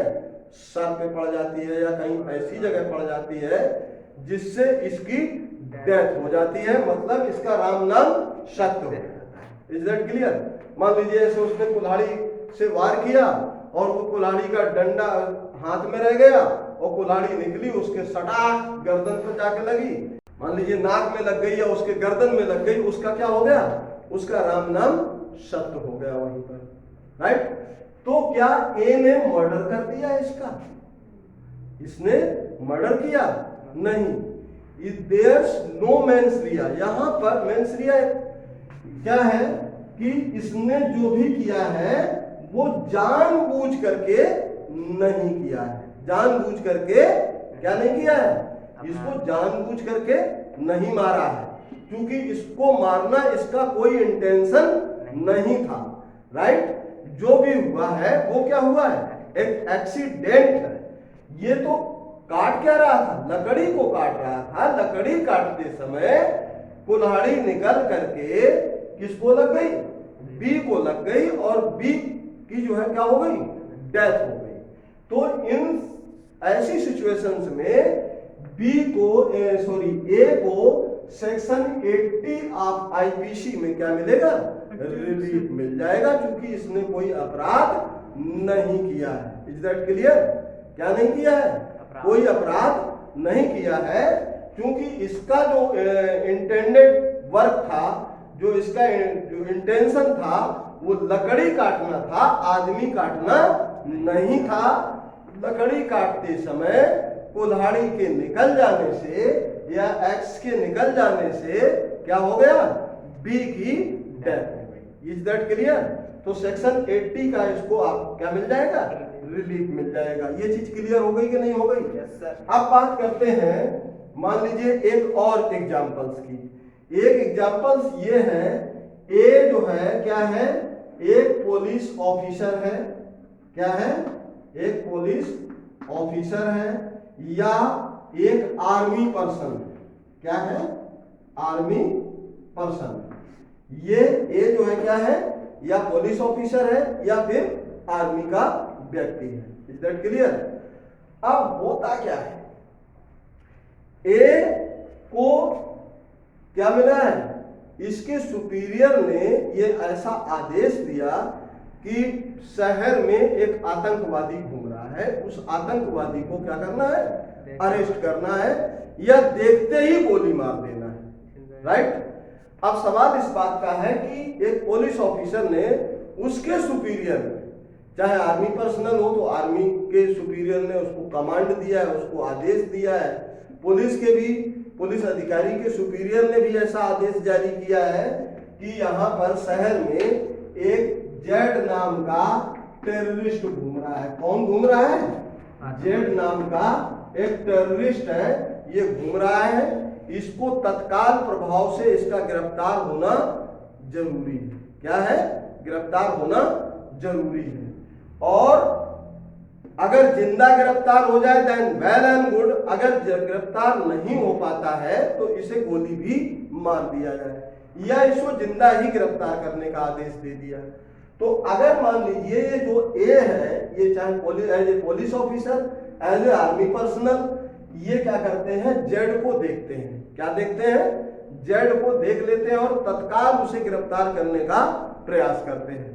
सर पे पड़ जाती है, या कहीं ऐसी जगह पड़ जाती है जिससे इसकी डेथ हो जाती है, मतलब इसका राम नाम सत्य हो जाता है। Is that clear? मान लीजिए ऐसे उसने कुल्हाड़ी से वार किया और वो कुल्हाड़ी का डंडा हाथ में रह गया और कुल्हाड़ी निकली उसके सटाक गर्दन पर जाके लगी, मान लीजिए नाक में लग गई या उसके गर्दन में लग गई, उसका क्या हो गया, उसका राम नाम सत्य हो गया वहीं पर, राइट? तो क्या ए ने मर्डर कर दिया इसका? इसने मर्डर किया? नहीं। There's no mens rea. यहां पर मेंस रिया क्या है कि इसने जो भी किया है वो जानबूझ करके नहीं किया है। जानबूझ करके क्या नहीं किया है, इसको जानबूझ करके नहीं मारा है, क्योंकि इसको मारना इसका कोई इंटेंशन नहीं था, राइट? जो भी हुआ है वो क्या हुआ है, एक एक्सीडेंट है। ये तो काट क्या रहा था, लकड़ी को काट रहा था। लकड़ी काटते समय कुल्हाड़ी निकल करके किसको लग गई, बी को लग गई, और बी की जो है क्या हो गई, डेथ हो गई। तो इन ऐसी सिचुएशंस में बी को ए को सेक्शन 80 ऑफ आईपीसी में क्या मिलेगा, रिलीफ मिल जाएगा, क्योंकि इसने कोई अपराध नहीं किया है। Is that clear? क्या नहीं किया है, कोई अपराध नहीं किया है, क्योंकि इसका जो इंटेंडेड वर्क था, जो इसका जो इंटेंशन था वो लकड़ी काटना था, आदमी काटना नहीं था। लकड़ी काटते समय कुल्हाड़ी के निकल जाने से या एक्स के निकल जाने से क्या हो गया, बी की डेथ हो गई। Is that clear? तो सेक्शन 80 का इसको आप क्या मिल जाएगा, रिलीफ मिल जाएगा। ये चीज क्लियर हो गई कि नहीं हो गई? Yes sir. अब बात करते हैं, मान लीजिए एक और एग्जांपल्स की। एक एग्जांपल्स ये है, ए जो है क्या है, एक पुलिस ऑफिसर है। क्या है, एक पुलिस ऑफिसर है या एक आर्मी पर्सन। क्या है, आर्मी पर्सन। ये ए जो है क्या है, या पुलिस ऑफिसर है या फिर आर्मी का व्यक्ति है। Is that clear? अब होता क्या है, ए को क्या मिला है, इसके सुपीरियर ने ये ऐसा आदेश दिया कि शहर में एक आतंकवादी घूम रहा है, उस आतंकवादी को क्या करना है, अरेस्ट करना है या देखते ही गोली मार देना है, राइट। अब सवाल इस बात का है कि एक पुलिस ऑफिसर ने उसके सुपीरियर, चाहे आर्मी पर्सनल हो तो आर्मी के सुपीरियर ने उसको कमांड दिया है, उसको आदेश दिया है, पुलिस के भी पुलिस अधिकारी के सुपीरियर ने भी ऐसा आदेश जारी किया है कि यहाँ पर शहर में एक जेड नाम का टेररिस्ट घूम रहा है। कौन घूम रहा है? जेड नाम का एक टेररिस्ट है, ये घूम रहा है, इसको तत्काल प्रभाव से इसका गिरफ्तार होना जरूरी है। क्या है? गिरफ्तार होना जरूरी है। और अगर जिंदा गिरफ्तार हो जाए देन वेल एंड गुड, अगर गिरफ्तार नहीं हो पाता है तो इसे गोली भी मार दिया जाए, या इसको जिंदा ही गिरफ्तार करने का आदेश दे दिया। तो अगर मान लीजिए ये जो ए है, ये चाहे as a police officer, as a army personnel, ये क्या करते हैं? जेड को देखते हैं। क्या देखते हैं? जेड को देख लेते हैं और तत्काल उसे गिरफ्तार करने का प्रयास करते हैं।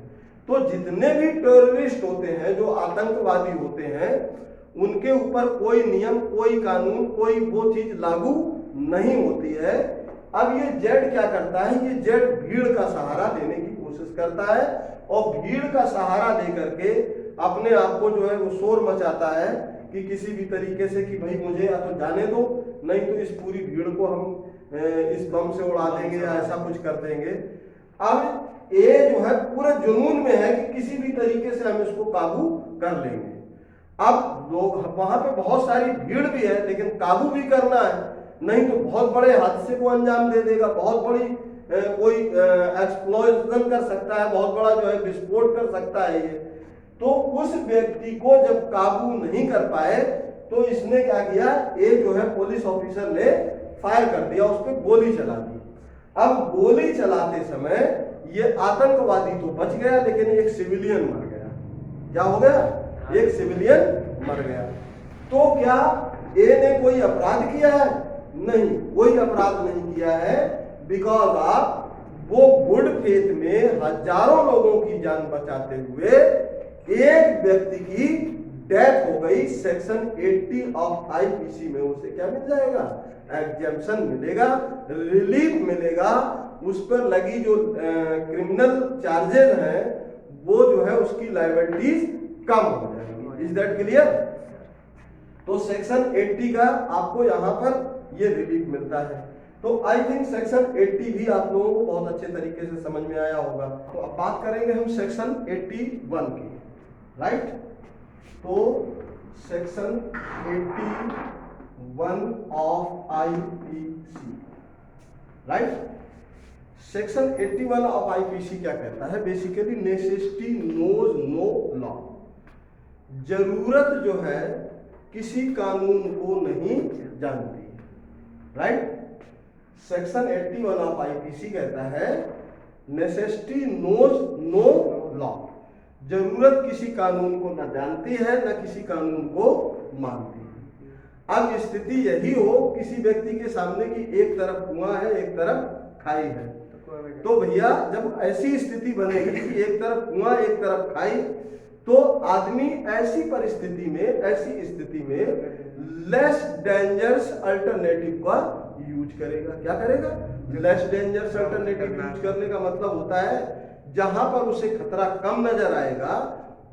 तो जितने भी टेररिस्ट होते हैं, जो आतंकवादी होते हैं, उनके ऊपर कोई नियम, कोई कानून, कोई वो चीज लागू नहीं होती है। अब ये जेड क्या करता है? ये जेड भीड़ का सहारा लेने की कोशिश करता है और भीड़ का सहारा लेकर के अपने आप को जो है वो शोर मचाता है कि किसी भी तरीके से कि भाई मुझे या तो जाने दो, नहीं तो इस पूरी भीड़ को हम इस बम से उड़ा देंगे या ऐसा कुछ कर देंगे। अब ये जो है पूरे जुनून में है कि किसी भी तरीके से हम इसको काबू कर लेंगे। अब लोग वहां पे बहुत सारी भीड़ भी है, लेकिन काबू भी करना है, नहीं तो बहुत बड़े हादसे को अंजाम दे देगा, बहुत बड़ी कोई एक्सप्लोजन कर सकता है, बहुत बड़ा जो है विस्फोट कर सकता है ये। तो उस व्यक्ति को जब काबू नहीं कर पाए तो इसने क्या किया? ये जो है पुलिस ऑफिसर ने फायर कर दिया, उस पर गोली चला दी। अब गोली चलाते समय ये आतंकवादी तो बच गया, लेकिन एक सिविलियन मर गया। क्या हो गया? एक सिविलियन मर गया। तो क्या ए ने कोई अपराध किया है? नहीं, कोई अपराध नहीं किया है, बिकॉज ऑफ वो गुड फेथ में हजारों लोगों की जान बचाते हुए एक व्यक्ति की डेथ हो गई। सेक्शन 80 ऑफ आईपीसी में उसे क्या मिल जाएगा? एग्जेम्पशन मिलेगा, रिलीफ मिलेगा, उस पर लगी जो क्रिमिनल चार्जेस हैं वो जो है उसकी लायबिलिटीज कम हो जाएगी। Is that clear? तो सेक्शन 80 का आपको यहाँ पर ये रिलीफ मिलता है। तो आई थिंक सेक्शन 80 भी आप लोगों को बहुत अच्छे तरीके से समझ में आया होगा। तो अब बात करेंगे हम सेक्शन 81 की, राइट। तो section 81 of IPC, right. Section 81 of IPC क्या कहता है? Basically necessity knows no law. जरूरत जो है किसी कानून को नहीं जानती, राइट। सेक्शन 81 ऑफ आईपीसी कहता है नेसेसिटी नोज नो लॉ। जरूरत किसी कानून को न जानती है, न किसी कानून को मानती है। अब स्थिति यही हो, किसी व्यक्ति के सामने की एक तरफ कुआं है, एक तरफ खाई है, तो भैया जब ऐसी स्थिति बनेगी कि एक तरफ कुआं एक तरफ खाई, तो आदमी ऐसी परिस्थिति में, ऐसी स्थिति में लेस डेंजरस अल्टरनेटिव का यूज करेगा। क्या करेगा? लेस डेंजरस अल्टरनेटिव यूज करने का मतलब होता है जहां पर उसे खतरा कम नजर आएगा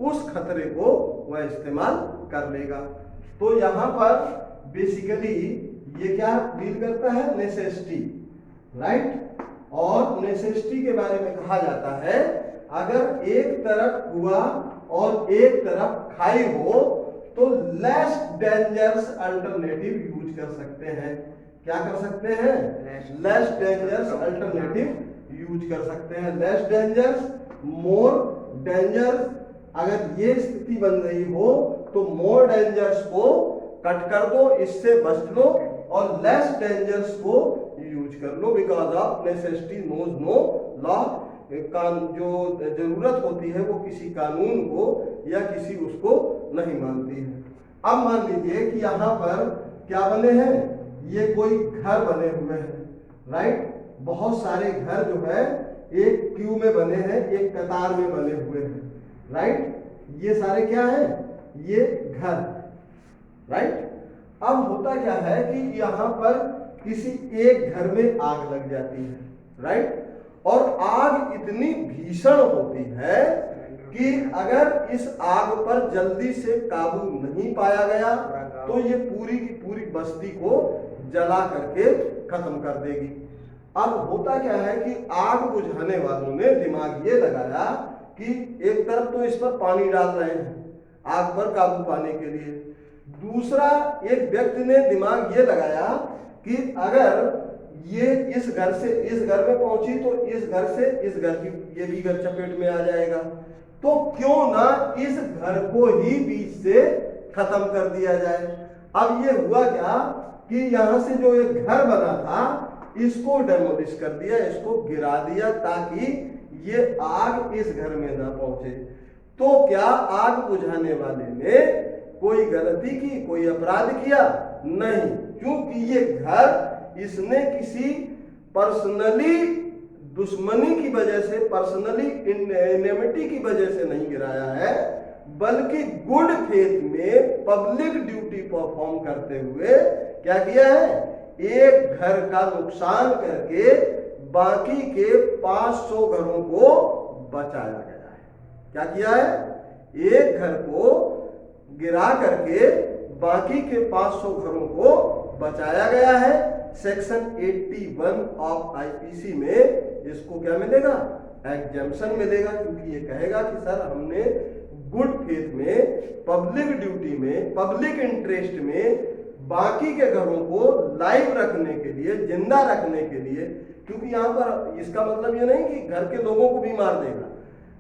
उस खतरे को वह इस्तेमाल कर लेगा। तो यहां पर बेसिकली ये क्या डील करता है? Necessity, right. और नेसेसिटी के बारे में कहा जाता है अगर एक तरफ कुआं और एक तरफ खाई हो तो लेस डेंजरस अल्टरनेटिव यूज कर सकते हैं। क्या कर सकते हैं? लेस डेंजरस अल्टरनेटिव यूज कर सकते हैं। Less dangerous, more dangerous. अगर ये स्थिति बन रही हो तो मोर डेंजरस को कट कर दो, इससे बच लो, और लेस डेंजरस को यूज कर लो, because of necessity knows no law. जो जरूरत होती है वो किसी कानून को या किसी उसको नहीं मानती है। अब मान लीजिए कि यहाँ पर क्या बने हैं? ये कोई घर बने हुए हैं, राइट। बहुत सारे घर जो है एक क्यू में बने हैं, एक कतार में बने हुए हैं, राइट। ये सारे क्या है? ये घर, राइट। अब होता क्या है कि यहाँ पर किसी एक घर में आग लग जाती है, राइट, और आग इतनी भीषण होती है कि अगर इस आग पर जल्दी से काबू नहीं पाया गया तो ये पूरी की पूरी बस्ती को जला करके खत्म कर देगी। अब होता क्या है कि आग बुझाने वालों ने दिमाग ये लगाया कि एक तरफ तो इस पर पानी डाल रहे हैं आग पर काबू पाने के लिए, दूसरा एक व्यक्ति ने दिमाग ये लगाया कि अगर ये इस घर से इस घर में पहुंची तो इस घर से इस घर की ये भी घर चपेट में आ जाएगा, तो क्यों ना इस घर को ही बीच से खत्म कर दिया जाए। अब ये हुआ क्या कि यहां से जो एक घर बना था इसको डेमोलिश कर दिया, इसको गिरा दिया ताकि ये आग इस घर में ना पहुंचे। तो क्या आग बुझाने वाले ने कोई गलती की, कोई अपराध किया? नहीं, क्योंकि ये घर इसने किसी पर्सनली दुश्मनी की वजह से, पर्सनली इनेमिटी की वजह से नहीं गिराया है, बल्कि गुड फेथ में पब्लिक ड्यूटी परफॉर्म करते हुए क्या किया है, एक घर का नुकसान करके बाकी के 500 घरों को बचाया गया है। क्या किया है? एक घर को गिरा करके बाकी के 500 घरों को बचाया गया है। सेक्शन 81 ऑफ आईपीसी में इसको क्या मिलेगा? एग्जेम्पशन मिलेगा, क्योंकि ये कहेगा कि सर हमने गुड फेथ में, पब्लिक ड्यूटी में, पब्लिक इंटरेस्ट में बाकी के घरों को लाइव रखने के लिए, जिंदा रखने के लिए, क्योंकि यहाँ पर इसका मतलब ये नहीं कि घर के लोगों को भी मार देगा,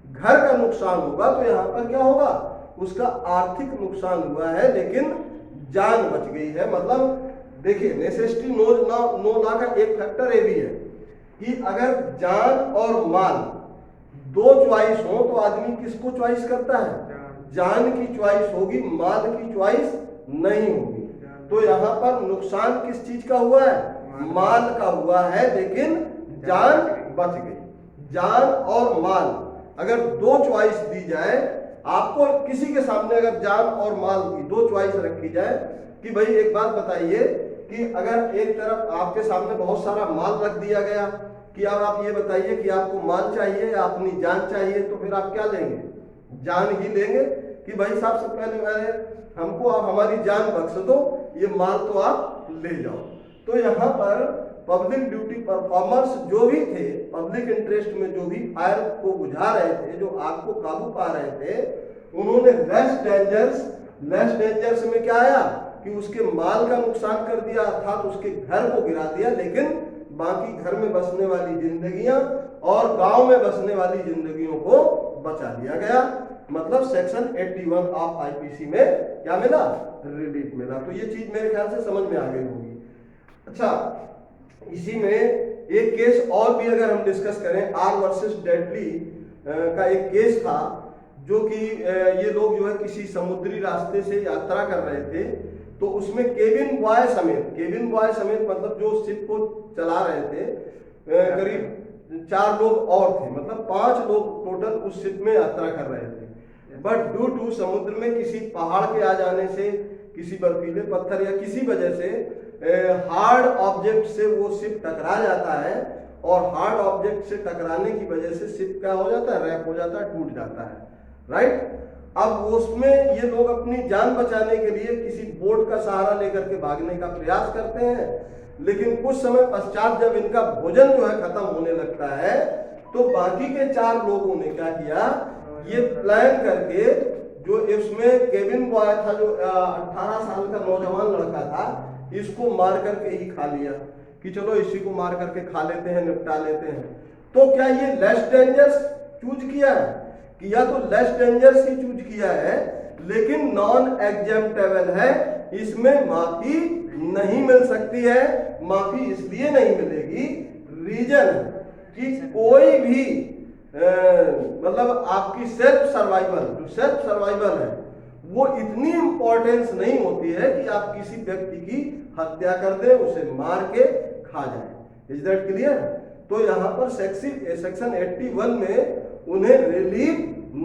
घर का नुकसान होगा तो यहाँ पर क्या होगा, उसका आर्थिक नुकसान हुआ है लेकिन जान बच गई है। मतलब देखिए, नेसेसिटी नो लॉ का एक फैक्टर ये भी है कि अगर जान और माल दो चॉइस हो तो आदमी किसको चॉइस करता है? जान की चॉइस होगी, माल की चॉइस नहीं होगी। तो यहाँ पर नुकसान किस चीज का हुआ है? माल का हुआ है, लेकिन जान बच गई। जान और माल अगर दो चॉइस दी जाए आपको, किसी के सामने अगर जान और माल की दो चॉइस रखी जाए कि भाई एक बात बताइए कि अगर एक तरफ आपके सामने बहुत सारा माल रख दिया गया कि अब आप ये बताइए कि आपको माल चाहिए या अपनी जान चाहिए, तो फिर आप क्या लेंगे? जान ही लेंगे कि भाई साहब सबसे पहले हमको आप हमारी जान बख्श दो, ये माल तो आप ले जाओ। तो यहाँ पर पब्लिक ड्यूटी परफॉर्मर्स जो भी थे, पब्लिक इंटरेस्ट में जो भी फायर को बुझा रहे थे, जो आग को काबू पा रहे थे, उन्होंने लेस डेंजर्स में क्या आया कि उसके माल का नुकसान कर दिया, अर्थात उसके घर को गिरा दिया, लेकिन बाकी घर में बसने वाली जिंदगियां और गांव में बसने वाली जिंदगियों को बचा लिया गया। मतलब सेक्शन 81 ऑफ आईपीसी में क्या मिला? रिलीफ मिला। तो ये चीज मेरे ख्याल से समझ में आ गई होगी। अच्छा, इसी में एक केस और भी अगर हम डिस्कस करें, आर वर्सेस डेडली का एक केस था, जो कि ये लोग जो है किसी समुद्री रास्ते से यात्रा कर रहे थे, तो उसमें केबिन बॉय समेत मतलब जो शिप को चला रहे थे, करीब 4 लोग और थे, मतलब 5 लोग टोटल उस शिप में यात्रा कर रहे थे। बट ड्यू टू समुद्र में किसी पहाड़ के आ जाने से, किसी बर्फीले पत्थर या किसी वजह से हार्ड ऑब्जेक्ट से वो शिप टकरा जाता है, और हार्ड ऑब्जेक्ट से टकराने की वजह से शिप क्या हो जाता है? रैप हो जाता है, टूट जाता है, राइट। अब उसमें ये लोग अपनी जान बचाने के लिए किसी बोट का सहारा लेकर के भागने का प्रयास करते हैं, लेकिन कुछ समय पश्चात जब इनका भोजन जो है खत्म होने लगता है, तो बाकी के 4 लोगों ने क्या किया, ये प्लान करके, जो इसमें केबिन बॉय था, जो 18 साल का नौजवान लड़का था, इसको मार करके ही खा लिया कि चलो इसी को मार करके खा लेते हैं, निपटा लेते हैं। तो क्या ये लेस डेंजरस चूज किया है? कि या तो लेस डेंजरस ही चूज किया है, लेकिन नॉन एग्जेम्प्टेबल है, इसमें माफी नहीं मिल सकती है। माफी इसलिए नहीं मिलेगी, रीजन कि कोई भी मतलब आपकी सेल्फ सर्वाइवल है, वो इतनी इंपॉर्टेंस नहीं होती है कि आप किसी व्यक्ति की हत्या कर दें, उसे मार के खा जाए। Is that clear? तो यहाँ पर सेक्शन 81 में उन्हें रिलीफ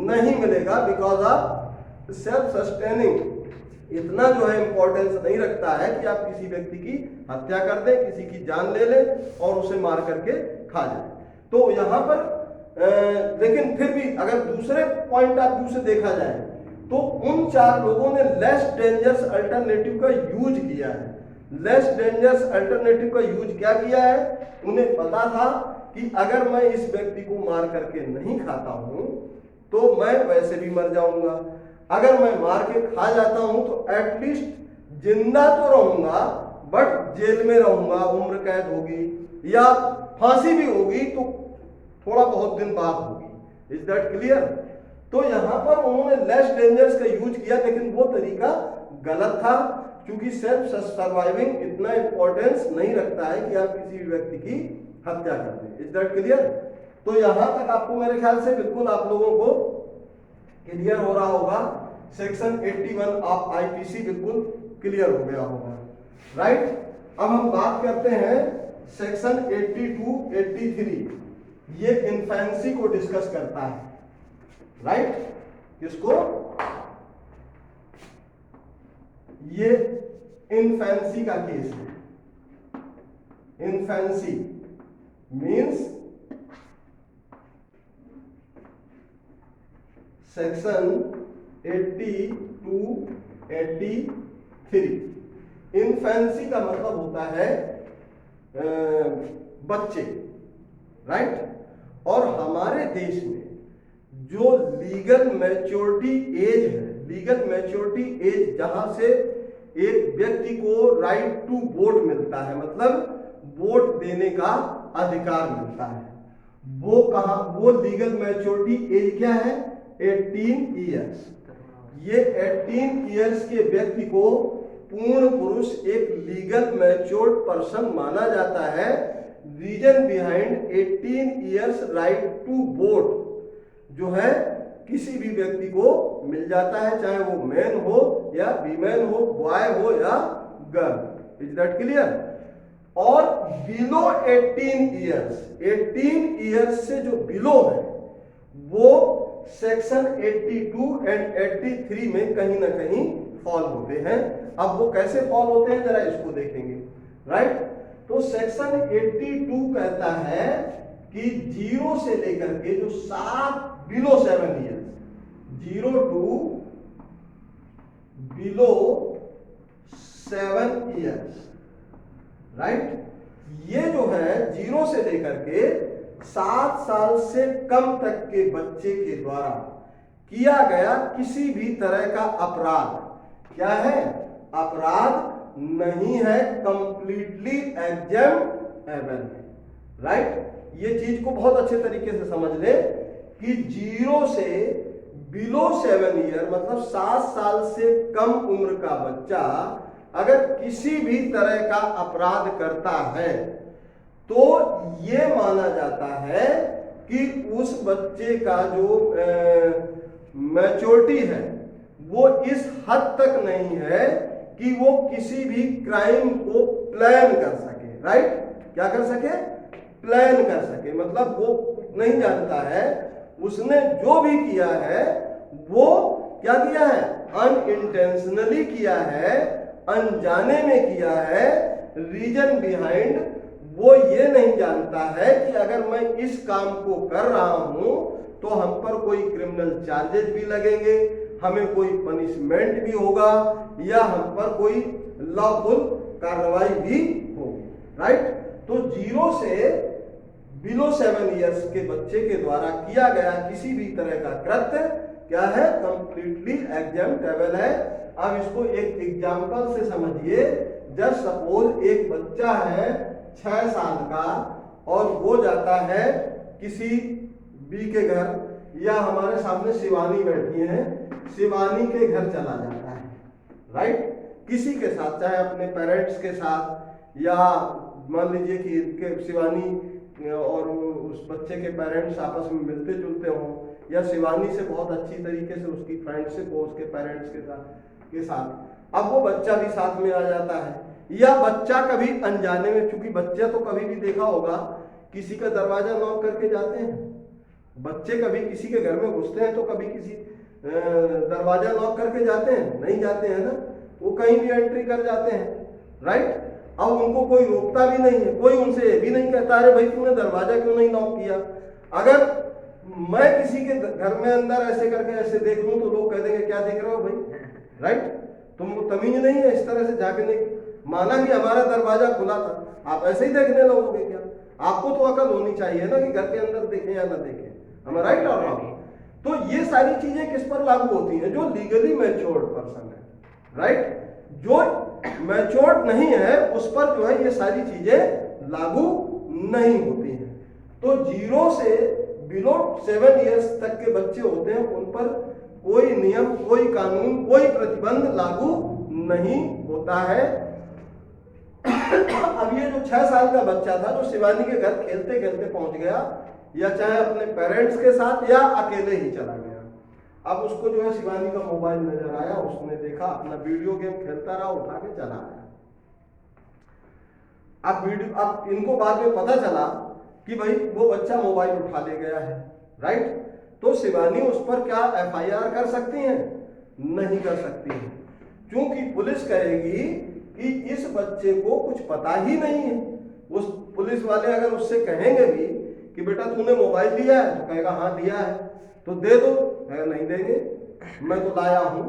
नहीं मिलेगा बिकॉज ऑफ सेल्फ सस्टेनिंग इतना जो है इंपॉर्टेंस नहीं रखता है कि आप किसी व्यक्ति की हत्या कर दें, किसी की जान ले लें और उसे मार करके खा जाए। तो यहाँ पर लेकिन फिर भी अगर दूसरे पॉइंट ऑफ व्यू से देखा जाए तो उन 4 लोगों ने लेस डेंजरस अल्टरनेटिव का यूज किया है। लेस डेंजरस अल्टरनेटिव का यूज क्या किया है? उन्हें पता था कि अगर मैं इस व्यक्ति को मार करके नहीं खाता हूं तो मैं वैसे भी मर जाऊंगा, अगर मैं मार के खा जाता हूं तो एटलीस्ट जिंदा तो रहूंगा बट जेल में रहूंगा, उम्र कैद होगी या फांसी भी होगी तो थोड़ा बहुत दिन बाद होगी। Is that clear? तो यहां पर उन्होंने लेस डेंजर्स का यूज किया, लेकिन वो तरीका गलत था, क्योंकि सेल्फ सर्वाइविंग इतना इंपॉर्टेंस नहीं रखता है कि आप किसी भी व्यक्ति की हत्या कर दें। Is that clear? तो यहां तक आपको मेरे ख्याल से बिल्कुल आप लोगों को क्लियर हो रहा होगा। सेक्शन 81 ऑफ आईपीसी बिल्कुल क्लियर हो गया होगा, राइट? अब हम बात करते हैं सेक्शन 82, 83। ये इन्फेंसी को डिस्कस करता है, राइट? किसको? ये इन्फेंसी का केस है। Infancy means section 82, 83। इन्फेंसी का मतलब होता है बच्चे, राइट? और हमारे देश में जो लीगल मैच्योरिटी एज है, लीगल मैच्योरिटी एज जहां से एक व्यक्ति को राइट टू वोट मिलता है, मतलब वोट देने का अधिकार मिलता है, वो कहां? वो लीगल मैच्योरिटी एज क्या है? 18 ईयर्स। ये 18 ईयर्स के व्यक्ति को पूर्ण पुरुष, एक लीगल मैच्योर्ड पर्सन माना जाता है। Reason behind 18 years right to vote जो है किसी भी व्यक्ति को मिल जाता है, चाहे वो मैन हो या वीमेन हो, बॉय हो या गर्ल। Is that clear? और बिलो 18 ईयर्स, 18 ईयर्स से जो बिलो है वो सेक्शन 82 एंड 83 में कहीं ना कहीं फॉल होते हैं। अब वो कैसे फॉल होते हैं जरा इसको देखेंगे, राइट? तो सेक्शन 82 कहता है कि 0 से लेकर के जो 7 below 7 years, 0 to below 7 years, right? ये जो है 0 से लेकर के 7 साल से कम तक के बच्चे के द्वारा किया गया किसी भी तरह का अपराध क्या है? अपराध नहीं है, कंप्लीटली एग्जाम्पेबल है, राइट? ये चीज को बहुत अच्छे तरीके से समझ ले कि 0 से बिलो 7 ईयर मतलब 7 साल से कम उम्र का बच्चा अगर किसी भी तरह का अपराध करता है तो ये माना जाता है कि उस बच्चे का जो मैच्योरिटी है वो इस हद तक नहीं है कि वो किसी भी क्राइम को प्लान कर सके, राइट? क्या कर सके? प्लान कर सके, मतलब वो नहीं जानता है, उसने जो भी किया है वो क्या किया है? अनइंटेंशनली किया है, अनजाने में किया है। रीजन बिहाइंड वो ये नहीं जानता है कि अगर मैं इस काम को कर रहा हूं तो हम पर कोई क्रिमिनल चार्जेस भी लगेंगे, हमें कोई पनिशमेंट भी होगा या हम पर कोई लॉफुल कार्रवाई भी होगी, राइट? तो 0 से बिलो 7 ईयर्स के बच्चे के द्वारा किया गया किसी भी तरह का कृत्य क्या है? कंप्लीटली एग्जाम्पेबल है। अब इसको एक एग्जाम्पल से समझिए। जस्ट सपोज एक बच्चा है 6 साल का और वो जाता है किसी बी के घर, या हमारे सामने शिवानी बैठी है, शिवानी के घर चला जाता है, राइट? किसी के साथ, चाहे अपने पेरेंट्स के साथ या मान लीजिए कि इनके शिवानी और उस बच्चे के पेरेंट्स आपस में मिलते जुलते हों, या शिवानी से बहुत अच्छी तरीके से उसकी फ्रेंडशिप हो उसके पेरेंट्स के साथ। अब वो बच्चा भी साथ में आ जाता है, या बच्चा कभी अनजाने में, चूंकि बच्चा तो कभी भी देखा होगा किसी का दरवाजा नॉक करके जाते हैं, बच्चे कभी किसी के घर में घुसते हैं तो कभी किसी दरवाजा नॉक करके जाते हैं? नहीं जाते हैं ना। वो कहीं भी एंट्री कर जाते हैं, राइट। अब उनको कोई रोकता भी नहीं है, कोई उनसे ये भी नहीं कहता अरे भाई तूने दरवाजा क्यों नहीं नॉक किया। अगर मैं किसी के घर में अंदर ऐसे करके ऐसे देख लूं तो लोग कह देंगे क्या देख रहे हो भाई, राइट। तुमको तमीज नहीं है इस तरह से झांकने की। माना कि हमारा दरवाजा खुला था, आप ऐसे ही देखने लगोगे क्या? आपको तो अकल होनी चाहिए ना कि घर के अंदर देखें या ना देखें, हम राइट और रॉन्ग। तो ये सारी चीजें किस पर लागू होती हैं? जो लीगली मैच्योर्ड पर्सन है, राइट। जो मैच्योर्ड नहीं है उस पर जो है ये सारी चीजें लागू नहीं होती हैं। तो 0 से बिलो 7 इयर्स तक के बच्चे होते हैं उन पर कोई नियम, कोई कानून, कोई प्रतिबंध लागू नहीं होता है। अब ये जो 6 साल का बच्चा था जो शिवानी के घर खेलते खेलते पहुंच गया, या चाहे अपने पेरेंट्स के साथ या अकेले ही चला गया, अब उसको जो है शिवानी का मोबाइल नजर आया, उसने देखा, अपना वीडियो गेम खेलता रहा, उठा के चला आया। अब इनको बाद में पता चला कि भाई वो बच्चा मोबाइल उठा ले गया है, राइट। तो शिवानी उस पर क्या FIR कर सकती हैं? नहीं कर सकती हैं, क्योंकि पुलिस कहेगी कि इस बच्चे को कुछ पता ही नहीं है। उस पुलिस वाले अगर उससे कहेंगे भी कि बेटा तूने मोबाइल लिया है, तो कहेगा हाँ लिया है, तो दे दो, कहेगा नहीं देंगे, मैं तो लाया हूं,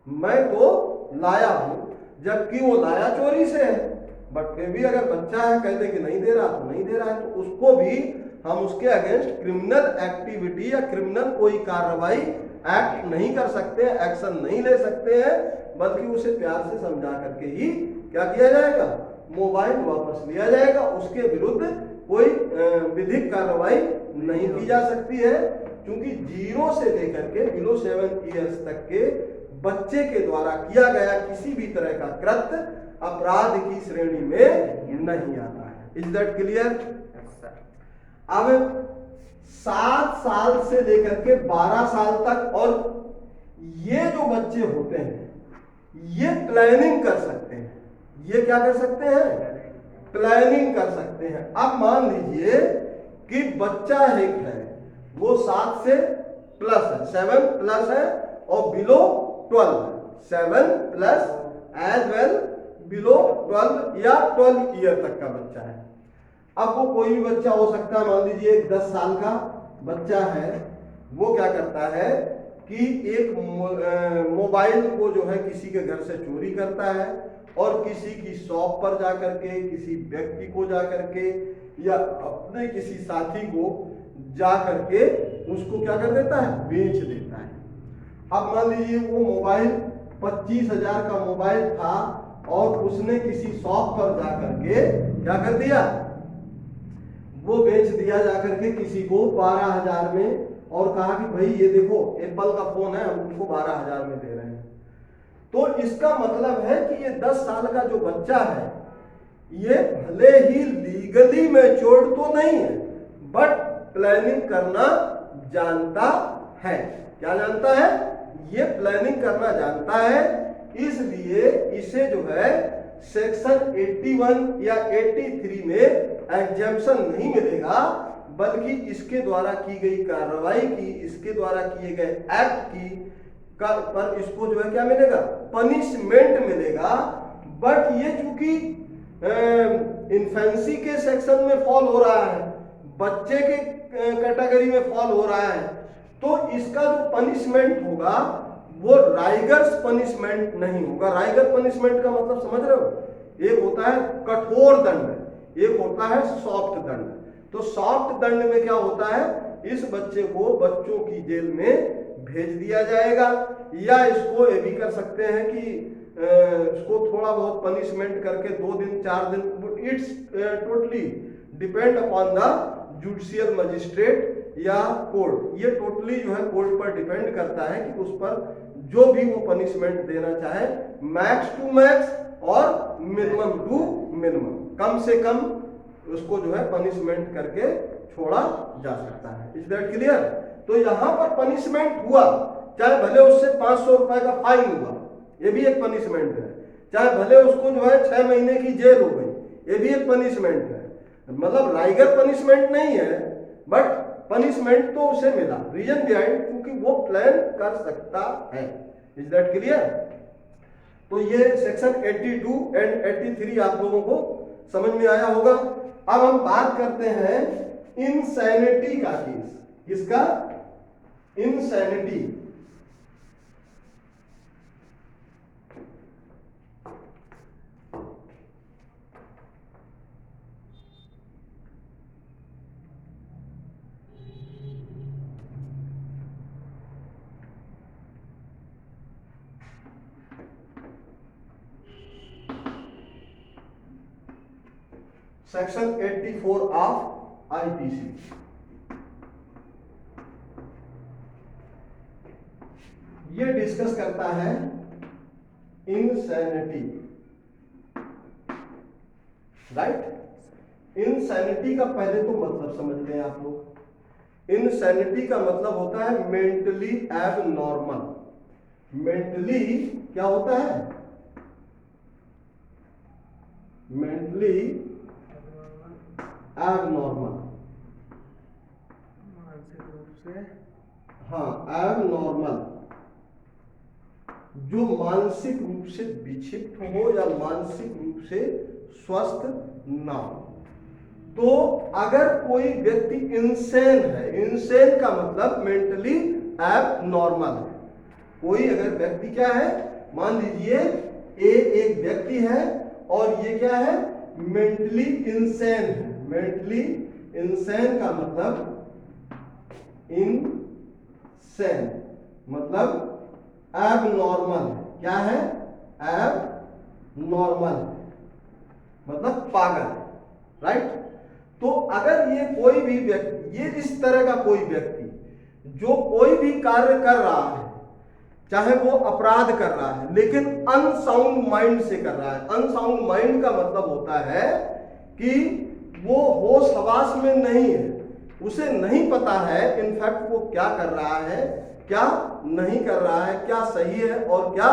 मैं तो लाया हूं, जबकि वो लाया चोरी से है। बट फिर भी अगर बच्चा है कह दे कि नहीं दे रहा तो नहीं दे रहा है, तो उसको भी हम उसके अगेंस्ट क्रिमिनल एक्टिविटी या क्रिमिनल कोई कार्रवाई एक्ट नहीं कर सकते, एक्शन नहीं ले सकते हैं, बल्कि उसे प्यार से समझा करके ही क्या किया जाएगा? मोबाइल वापस लिया जाएगा। उसके विरुद्ध कोई विधिक कार्रवाई नहीं की जा सकती है, क्योंकि 0 से लेकर के बिलो 7 इयर्स तक के बच्चे के द्वारा किया गया किसी भी तरह का कृत्य अपराध की श्रेणी में नहीं आता है। Is that clear? अब 7 साल से लेकर के 12 साल तक, और ये जो बच्चे होते हैं ये प्लानिंग कर सकते हैं। ये क्या कर सकते हैं? प्लानिंग कर सकते हैं। अब मान लीजिए कि बच्चा एक है, वो 7 से प्लस है, 7 प्लस है और बिलो 12 है, 7 प्लस एज वेल बिलो 12 या 12 ईयर तक का बच्चा है। अब वो कोई भी बच्चा हो सकता है, मान लीजिए एक 10 साल का बच्चा है, वो क्या करता है कि एक मोबाइल को जो है किसी के घर से चोरी करता है और किसी की शॉप पर जाकर के, किसी व्यक्ति को जाकर के या अपने किसी साथी को जाकर के उसको क्या कर देता है? बेच देता है। अब मान लीजिए वो मोबाइल 25,000 का मोबाइल था और उसने किसी शॉप पर जाकर के क्या कर दिया? वो बेच दिया जाकर के किसी को 12,000 में, और कहा कि भाई ये देखो एप्पल का फोन है, हम तुमको 12,000 में दे रहे हैं। तो इसका मतलब है कि ये 10 साल का जो बच्चा है ये भले ही लीगली मैच्योर्ड तो नहीं है, बट प्लानिंग करना जानता है। क्या जानता है? ये प्लानिंग करना जानता है, इसलिए इसे जो है सेक्शन 81 या 83 में एग्जेम्पशन नहीं मिलेगा, बल्कि इसके द्वारा की गई कार्रवाई की, इसके द्वारा किए गए एक्ट की पर इसको जो है क्या मिलेगा? पनिशमेंट मिलेगा। बट ये चूंकि इन्फेंसी के सेक्शन में फॉल हो रहा है, बच्चे के कैटेगरी में फॉल हो रहा है, तो इसका जो पनिशमेंट होगा वो राइगर्स पनिशमेंट नहीं होगा। राइगर पनिशमेंट का मतलब समझ रहे हो? एक होता है कठोर दंड, एक होता है सॉफ्ट दंड। तो सॉफ्ट दंड में क्या होता है? इस बच्चे को बच्चों की जेल में भेज दिया जाएगा, या इसको ये भी कर सकते हैं कि इसको थोड़ा बहुत पनिशमेंट करके 2 दिन 4 दिन, it's totally depend upon the judicial magistrate या कोर्ट। ये टोटली जो है कोर्ट पर डिपेंड करता है कि उस पर जो भी वो पनिशमेंट देना चाहे, मैक्स टू मैक्स और मिनिमम टू मिनिमम, कम से कम उसको जो है पनिशमेंट करके छोड़ा जा सकता है। Is that clear? तो यहां पर पनिशमेंट हुआ, चाहे भले उससे 500 रुपए का फाइन हुआ, ये भी एक पनिशमेंट है, चाहे भले उसको जो है 6 महीने की जेल हो गई, ये भी एक पनिशमेंट है। मतलब राइगर पनिशमेंट नहीं है, बट पनिशमेंट तो उसे मिला। रीजन बिहाइंड, क्योंकि वो प्लान कर सकता है। Is that clear? तो ये सेक्शन 82 एंड 83 आप लोगों को समझ में आया होगा। अब हम बात करते हैं इंसैनिटी का केस। किसका? इंसैनिटी। Section 84 of IPC. ये डिस्कस करता है इंसैनिटी, राइट। इंसैनिटी का पहले तो मतलब समझ लें आप लोग। इंसैनिटी का मतलब होता है मेंटली एबनॉर्मल। मेंटली क्या होता है? Mentally abnormal. मानसिक रूप से, हाँ, एबनॉर्मल, जो मानसिक रूप से विक्षिप्त हो या मानसिक रूप से स्वस्थ ना हो। तो अगर कोई व्यक्ति इंसेन है, इंसेन का मतलब मेंटली एबनॉर्मल है। कोई अगर व्यक्ति क्या है, मान लीजिए एक व्यक्ति है और ये क्या है, मेंटली इंसेन है। मेंटली इंसेन का मतलब इनसेन मतलब एबनॉर्मल। क्या है? एबनॉर्मल मतलब पागल, राइट। तो अगर ये कोई भी व्यक्ति, ये इस तरह का कोई व्यक्ति जो कोई भी कार्य कर रहा है, चाहे वो अपराध कर रहा है लेकिन अनसाउंड माइंड से कर रहा है। अनसाउंड माइंड का मतलब होता है कि वो होश हवास में नहीं है, उसे नहीं पता है इनफैक्ट वो क्या कर रहा है, क्या नहीं कर रहा है, क्या सही है और क्या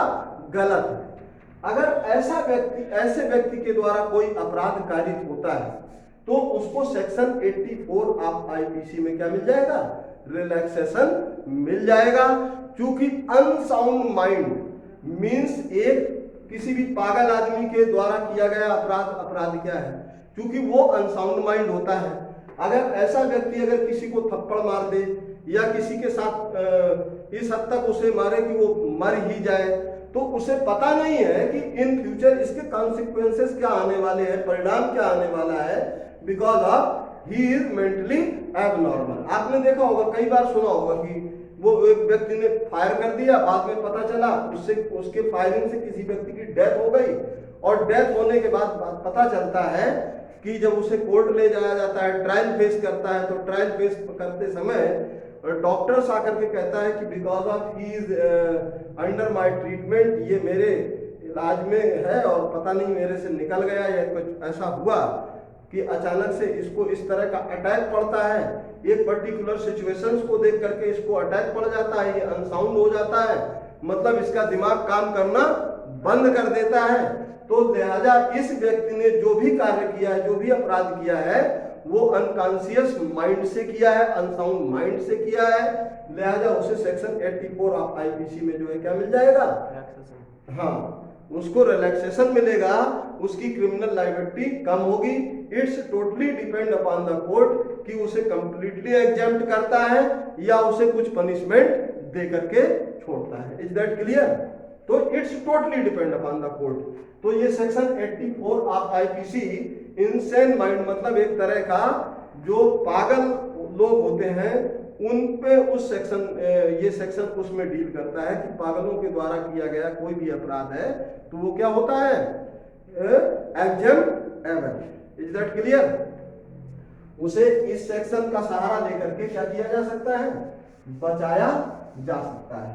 गलत है। अगर ऐसे व्यक्ति के द्वारा कोई अपराध कारित होता है तो उसको सेक्शन 84 ऑफ आईपीसी में क्या मिल जाएगा? रिलैक्सेशन मिल जाएगा। क्योंकि अनसाउंड माइंड मींस एक किसी भी पागल आदमी के द्वारा किया गया अपराध क्या है? क्योंकि वो अनसाउंड माइंड होता है। अगर ऐसा व्यक्ति अगर किसी को थप्पड़ मार दे या किसी के साथ इस हद तक उसे मारे कि वो मर ही जाए, तो उसे पता नहीं है कि इन फ्यूचर इसके कॉन्सिक्वेंसेस क्या आने वाले हैं, परिणाम क्या आने वाला है, because of he is mentally abnormal. आपने देखा होगा, कई बार सुना होगा कि वो एक व्यक्ति ने फायर कर दिया, बाद में पता चला उसके फायरिंग से किसी व्यक्ति की डेथ हो गई, और डेथ होने के बाद पता चलता है कि जब उसे कोर्ट ले जाया जाता है, ट्रायल फेस करता है, तो ट्रायल फेस करते समय डॉक्टर्स आकर के कहता है कि because of he is under my treatment, ये मेरे इलाज में है और पता नहीं मेरे से निकल गया या कुछ ऐसा हुआ कि अचानक से इसको इस तरह का अटैक पड़ता है, एक पर्टिकुलर सिचुएशंस को देख करके इसको अटैक पड़ जाता है, ये अनसाउंड हो जाता है, मतलब इसका दिमाग काम करना बंद कर देता है। तो लिहाजा इस व्यक्ति ने जो भी कार्य किया है, जो भी अपराध किया है, वो अनकॉन्शियस माइंड से किया है, अनसाउंड माइंड से किया है। लिहाजा उसे सेक्शन 84 ऑफ आईपीसी में जो है क्या मिल जाएगा? हाँ, उसको रिलैक्सेशन मिलेगा, उसकी क्रिमिनल लायबिलिटी कम होगी। It's totally depend upon the court कि उसे कंप्लीटली एग्जेम्प्ट करता है या उसे कुछ पनिशमेंट दे करके छोड़ता है। Is that clear? तो it's totally depend upon the court. तो ये section 84 of IPC insane mind मतलब एक तरह का जो पागल लोग होते हैं उन पे उस सेक्शन, ये सेक्शन उसमें डील करता है कि पागलों के द्वारा किया गया कोई भी अपराध है तो वो क्या होता है? एग्जेम्प्ट एवन। Is that clear? उसे इस सेक्शन का सहारा लेकर के क्या किया जा सकता है? बचाया जा सकता है।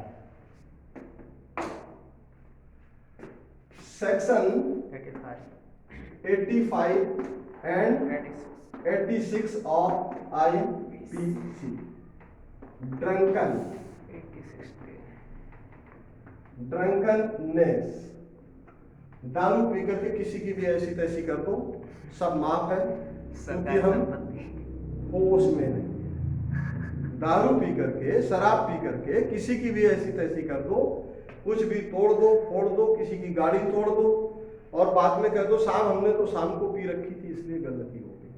Section 85 and 86 of IPC drunkenness, दारू पी करके किसी की भी ऐसी तैसी कर दो, सब माफ है क्योंकि हम होश में नहीं। दारू पी करके, शराब पी करके किसी की भी ऐसी तैसी कर दो, कुछ भी तोड़ दो, फोड़ दो, किसी की गाड़ी तोड़ दो और बाद में कह दो साहब हमने तो शाम को पी रखी थी इसलिए गलती हो गई,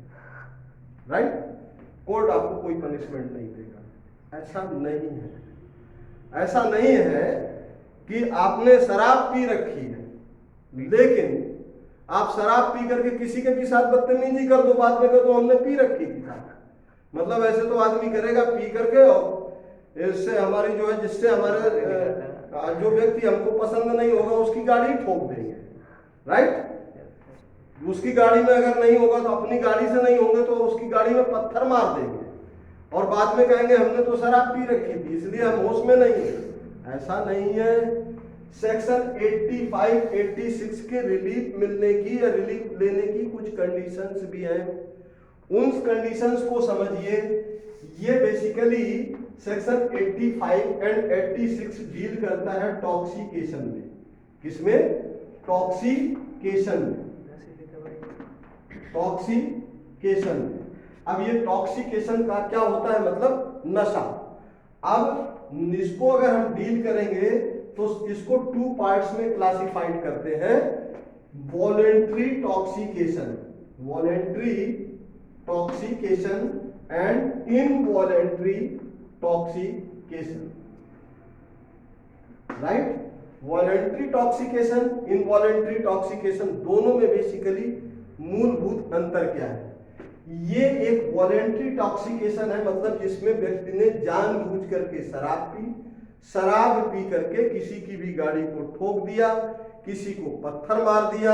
राइट? कोर्ट आपको कोई पनिशमेंट नहीं देगा। ऐसा नहीं है, ऐसा नहीं है कि आपने शराब पी रखी है लेकिन आप शराब पी करके किसी के भी साथ बदतमीजी कर दो, बाद में कर दो हमने पी रखी थी साहब। मतलब ऐसे तो आदमी करेगा पी करके और इससे हमारी जो है, जिससे हमारे जो व्यक्ति हमको पसंद नहीं होगा उसकी गाड़ी ठोक देंगे, राइट? उसकी गाड़ी में अगर नहीं होगा तो अपनी गाड़ी से नहीं होंगे तो उसकी गाड़ी में पत्थर मार देंगे और बाद में कहेंगे हमने तो शराब पी रखी थी इसलिए हम होश में नहीं है। ऐसा नहीं है। सेक्शन 85, 86 के रिलीफ मिलने की या रिलीफ लेने की कुछ कंडीशंस भी हैं, उन कंडीशंस को समझिए। ये बेसिकली सेक्शन 85 एंड 86 डील करता है टॉक्सिकेशन में। किसमें? टॉक्सिकेशन में, टॉक्सिकेशन में। अब ये टॉक्सिकेशन का क्या होता है? मतलब नशा। अब इसको अगर हम डील करेंगे तो इसको 2 पार्ट्स में क्लासिफाइड करते हैं, voluntary टॉक्सिकेशन, voluntary टॉक्सिकेशन and involuntary टॉक्सिकेशन, right? Voluntary टॉक्सिकेशन, involuntary टॉक्सिकेशन, दोनों में बेसिकली मूलभूत अंतर क्या है? ये एक वॉलेंट्री टॉक्सिकेशन है, मतलब जिसमें व्यक्ति ने जानबूझ करके शराब पी करके किसी की भी गाड़ी को ठोक दिया, किसी को पत्थर मार दिया,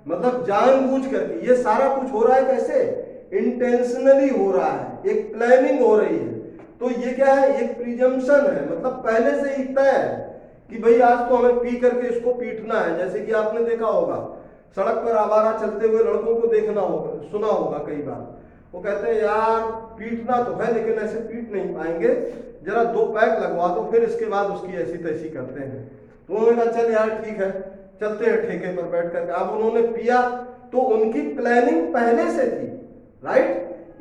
मतलब जानबूझ करके। ये सारा कुछ हो रहा है कैसे? इंटेंशनली हो रहा है, एक प्लानिंग हो रही है। तो ये क्या है? एक प्रिजम्पशन है, मतलब पहले से ही तय है कि भाई आज तो हमें पी करके इसको पीटना है। जैसे कि आपने देखा होगा सड़क पर आवारा चलते हुए लड़कों को देखना होगा, सुना होगा कई बार, वो कहते हैं यार पीटना तो है लेकिन ऐसे पीट नहीं पाएंगे, जरा 2 पैक लगवा दो फिर इसके बाद उसकी ऐसी तैसी करते हैं। तो उन्होंने कहा चल यार ठीक है चलते हैं ठेके पर बैठ कर। अब उन्होंने पिया तो उनकी प्लानिंग पहले से थी, राइट?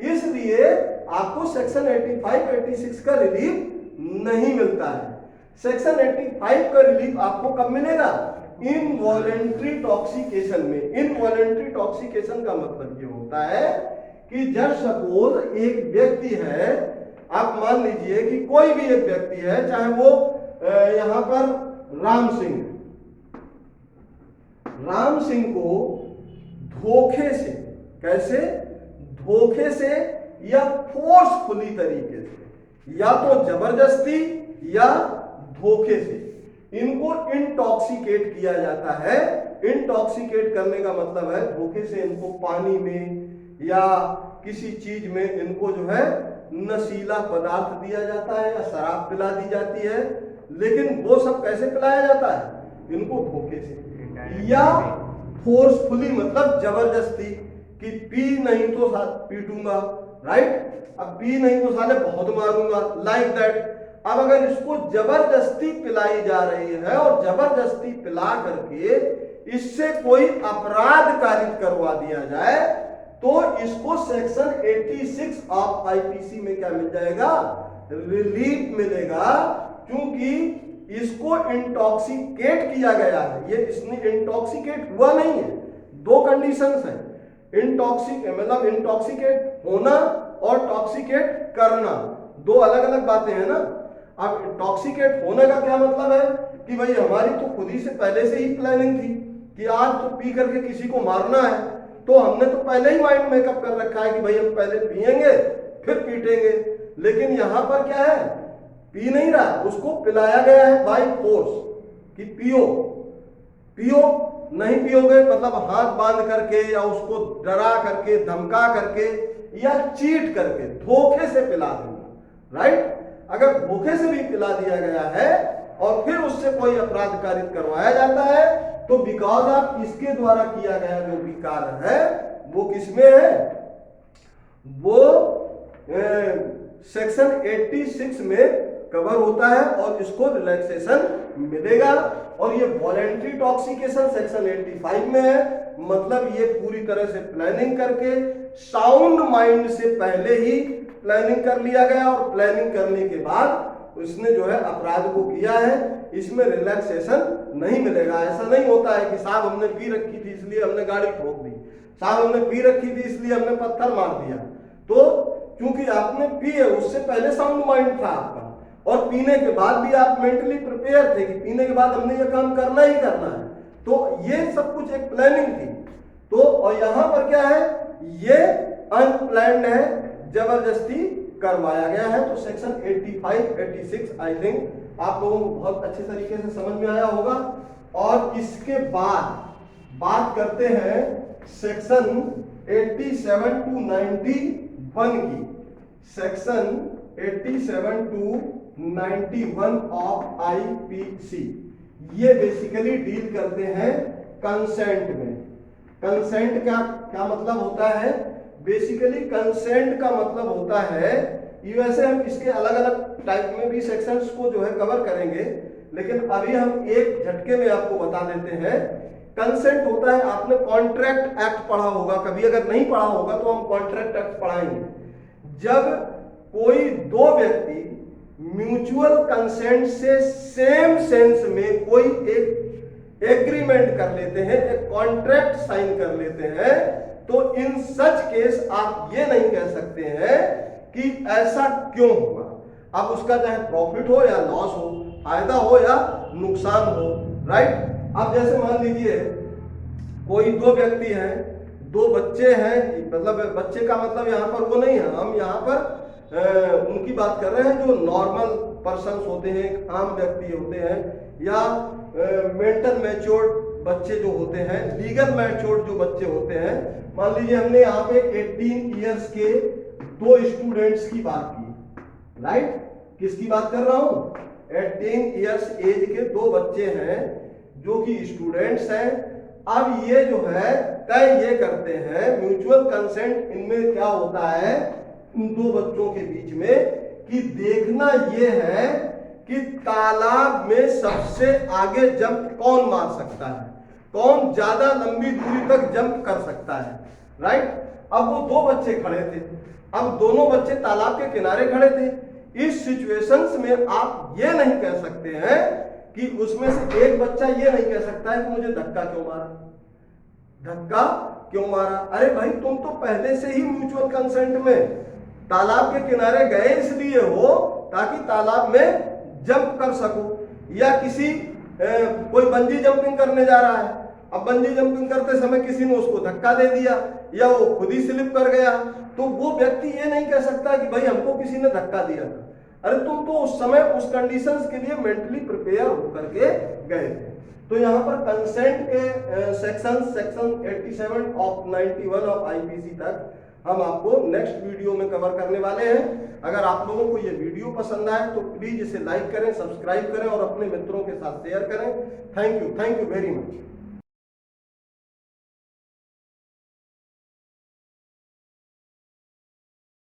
इसलिए आपको सेक्शन 85, 86 का रिलीफ नहीं मिलता है। सेक्शन 85 का रिलीफ आपको कब मिलेगा? इनवॉलेंट्री टॉक्सिकेशन में। इनवॉलेंट्री टॉक्सिकेशन का मतलब ये होता है कि जब सपोज एक व्यक्ति है, आप मान लीजिए कि कोई भी एक व्यक्ति है, चाहे वो यहां पर राम सिंह को धोखे से, कैसे? धोखे से या फोर्सफुली तरीके से, या तो जबरदस्ती या धोखे से इनको इंटॉक्सिकेट किया जाता है। इंटॉक्सिकेट करने का मतलब है धोखे से इनको पानी में या किसी चीज में इनको जो है नशीला पदार्थ दिया जाता है या शराब पिला दी जाती है। लेकिन वो सब कैसे पिलाया जाता है? इनको धोखे से या फोर्सफुली, मतलब जबरदस्ती कि पी नहीं तो पीटूंगा, राइट? अब पी नहीं तो साले बहुत मारूंगा, लाइक दैट। अब अगर इसको जबरदस्ती पिलाई जा रही है और जबरदस्ती पिला करके इससे कोई अपराध कारित करवा दिया जाए तो इसको सेक्शन 86 ऑफ आईपीसी में क्या मिल जाएगा? रिलीफ मिलेगा, क्योंकि इसको इंटॉक्सिकेट किया गया है। ये इसने इंटॉक्सिकेट हुआ नहीं है। 2 कंडीशंस हैं, मतलब इंटॉक्सिकेट होना और टॉक्सिकेट करना, 2 अलग अलग बातें हैं ना। अब इंटॉक्सिकेट होने का क्या मतलब है कि भाई हमारी तो खुद ही से पहले से ही प्लानिंग थी कि आज तो पी करके किसी को मारना है, तो हमने तो पहले ही माइंड मेकअप कर रखा है कि भाई हम पहले पिएंगे फिर पीटेंगे। लेकिन यहां पर क्या है? पी नहीं रहा, उसको पिलाया गया है बाय फोर्स कि पियो। पियो नहीं पियोगे मतलब हाथ बांध करके या उसको डरा करके, धमका करके या चीट करके, धोखे से पिला देना, राइट? अगर धोखे से भी पिला दिया गया है और फिर उससे कोई अपराध कारित करवाया जाता है तो बिकॉज ऑफ इसके द्वारा किया गया जो भी कार्य है वो किसमें है? वो सेक्शन 86 में कवर होता है और इसको रिलैक्सेशन मिलेगा। और ये वॉलेंट्री टॉक्सिकेशन सेक्शन 85 में है, मतलब ये पूरी तरह से प्लानिंग करके साउंड माइंड से पहले ही प्लानिंग कर लिया गया और प्लानिंग करने के बाद उसने जो है अपराध को किया है। इसमें रिलैक्सेशन नहीं मिलेगा। ऐसा नहीं होता है कि साहब हमने पी रखी थी इसलिए हमने गाड़ी ठोक दी, साहब हमने पी रखी थी इसलिए हमने पत्थर मार दिया। तो क्योंकि आपने पी है, उससे पहले साउंड माइंड था आपका, और पीने के बाद भी आप मेंटली प्रिपेयर थे कि पीने के बाद हमने ये काम करना ही करना है। तो ये सब कुछ एक प्लानिंग थी। तो और यहां पर क्या है, ये अनप्लान्ड है, जबरदस्ती करवाया गया है। तो सेक्शन 85, 86 आई थिंक आप लोगों को बहुत अच्छे तरीके से समझ में आया होगा। और इसके बाद बात करते हैं सेक्शन 87 टू 91 की। सेक्शन 87 टू 91 ऑफ आईपीसी, ये बेसिकली डील करते हैं कंसेंट में। कंसेंट का क्या मतलब होता है? बेसिकली कंसेंट का मतलब होता है, वैसे हम इसके अलग अलग टाइप में भी सेक्शंस को जो है कवर करेंगे, लेकिन अभी हम एक झटके में आपको बता देते हैं। कंसेंट होता है, आपने कॉन्ट्रैक्ट एक्ट पढ़ा होगा कभी, अगर नहीं पढ़ा होगा तो हम कॉन्ट्रैक्ट एक्ट पढ़ाएंगे। जब कोई दो व्यक्ति म्यूचुअल कंसेंट से सेम सेंस में कोई एक एग्रीमेंट कर लेते हैं, एक कॉन्ट्रैक्ट साइन कर लेते हैं, तो इन सच केस आप ये नहीं कह सकते हैं कि ऐसा क्यों हुआ। अब उसका चाहे प्रॉफिट हो या लॉस हो, फायदा हो या नुकसान हो, राइट। अब जैसे मान लीजिए कोई दो व्यक्ति हैं, दो बच्चे हैं, मतलब बच्चे का मतलब यहाँ पर वो नहीं है, हम यहाँ पर उनकी बात कर रहे हैं जो नॉर्मल पर्सन्स होते हैं, आम व्यक्ति होते हैं, या मेंटल मैच्योर्ड बच्चे जो होते हैं, लीगल मैच्योर्ड जो बच्चे होते हैं। मान लीजिए हमने यहाँ पे 18 इयर्स के दो स्टूडेंट्स की बात की, राइट। किसकी बात कर रहा हूँ? 18 इयर्स एज के दो बच्चे हैं जो कि स्टूडेंट्स हैं। अब ये जो है तय ये करते हैं, म्यूचुअल कंसेंट इनमें क्या होता है इन दो बच्चों के बीच में, कि देखना ये है कि तालाब में सबसे आगे जंप कौन मार सकता है, कौन ज्यादा लंबी दूरी तक जंप कर सकता है, राइट। अब वो दो बच्चे खड़े थे, अब दोनों बच्चे तालाब के किनारे खड़े थे। इस सिचुएशंस में आप ये नहीं कह सकते हैं कि उसमें से एक बच्चा ये नहीं कह सकता है कि मुझे धक्का क्यों मारा, धक्का क्यों मारा। अरे भाई तुम तो पहले से ही म्यूचुअल कंसेंट में तालाब के किनारे गए इसलिए हो ताकि तालाब में जंप कर सको, या किसी कोई बंजी जंपिंग करने जा रहा है, अब बंजी जंपिंग करते समय किसी ने उसको धक्का दे दिया या वो खुद ही स्लिप कर गया, तो वो व्यक्ति ये नहीं कह सकता कि भाई हमको किसी ने धक्का दिया था। अरे तुम तो उस समय उस कंडीशंस के लिए मेंटली प्रिपेयर होकर के गए थे। तो यहाँ पर कंसेंट के सेक्शन 87 ऑफ 91 ऑफ आईपीसी तक हम आपको नेक्स्ट वीडियो में कवर करने वाले हैं। अगर आप लोगों को ये वीडियो पसंद आए तो प्लीज इसे लाइक करें, सब्सक्राइब करें और अपने मित्रों के साथ शेयर करें। Thank you very much.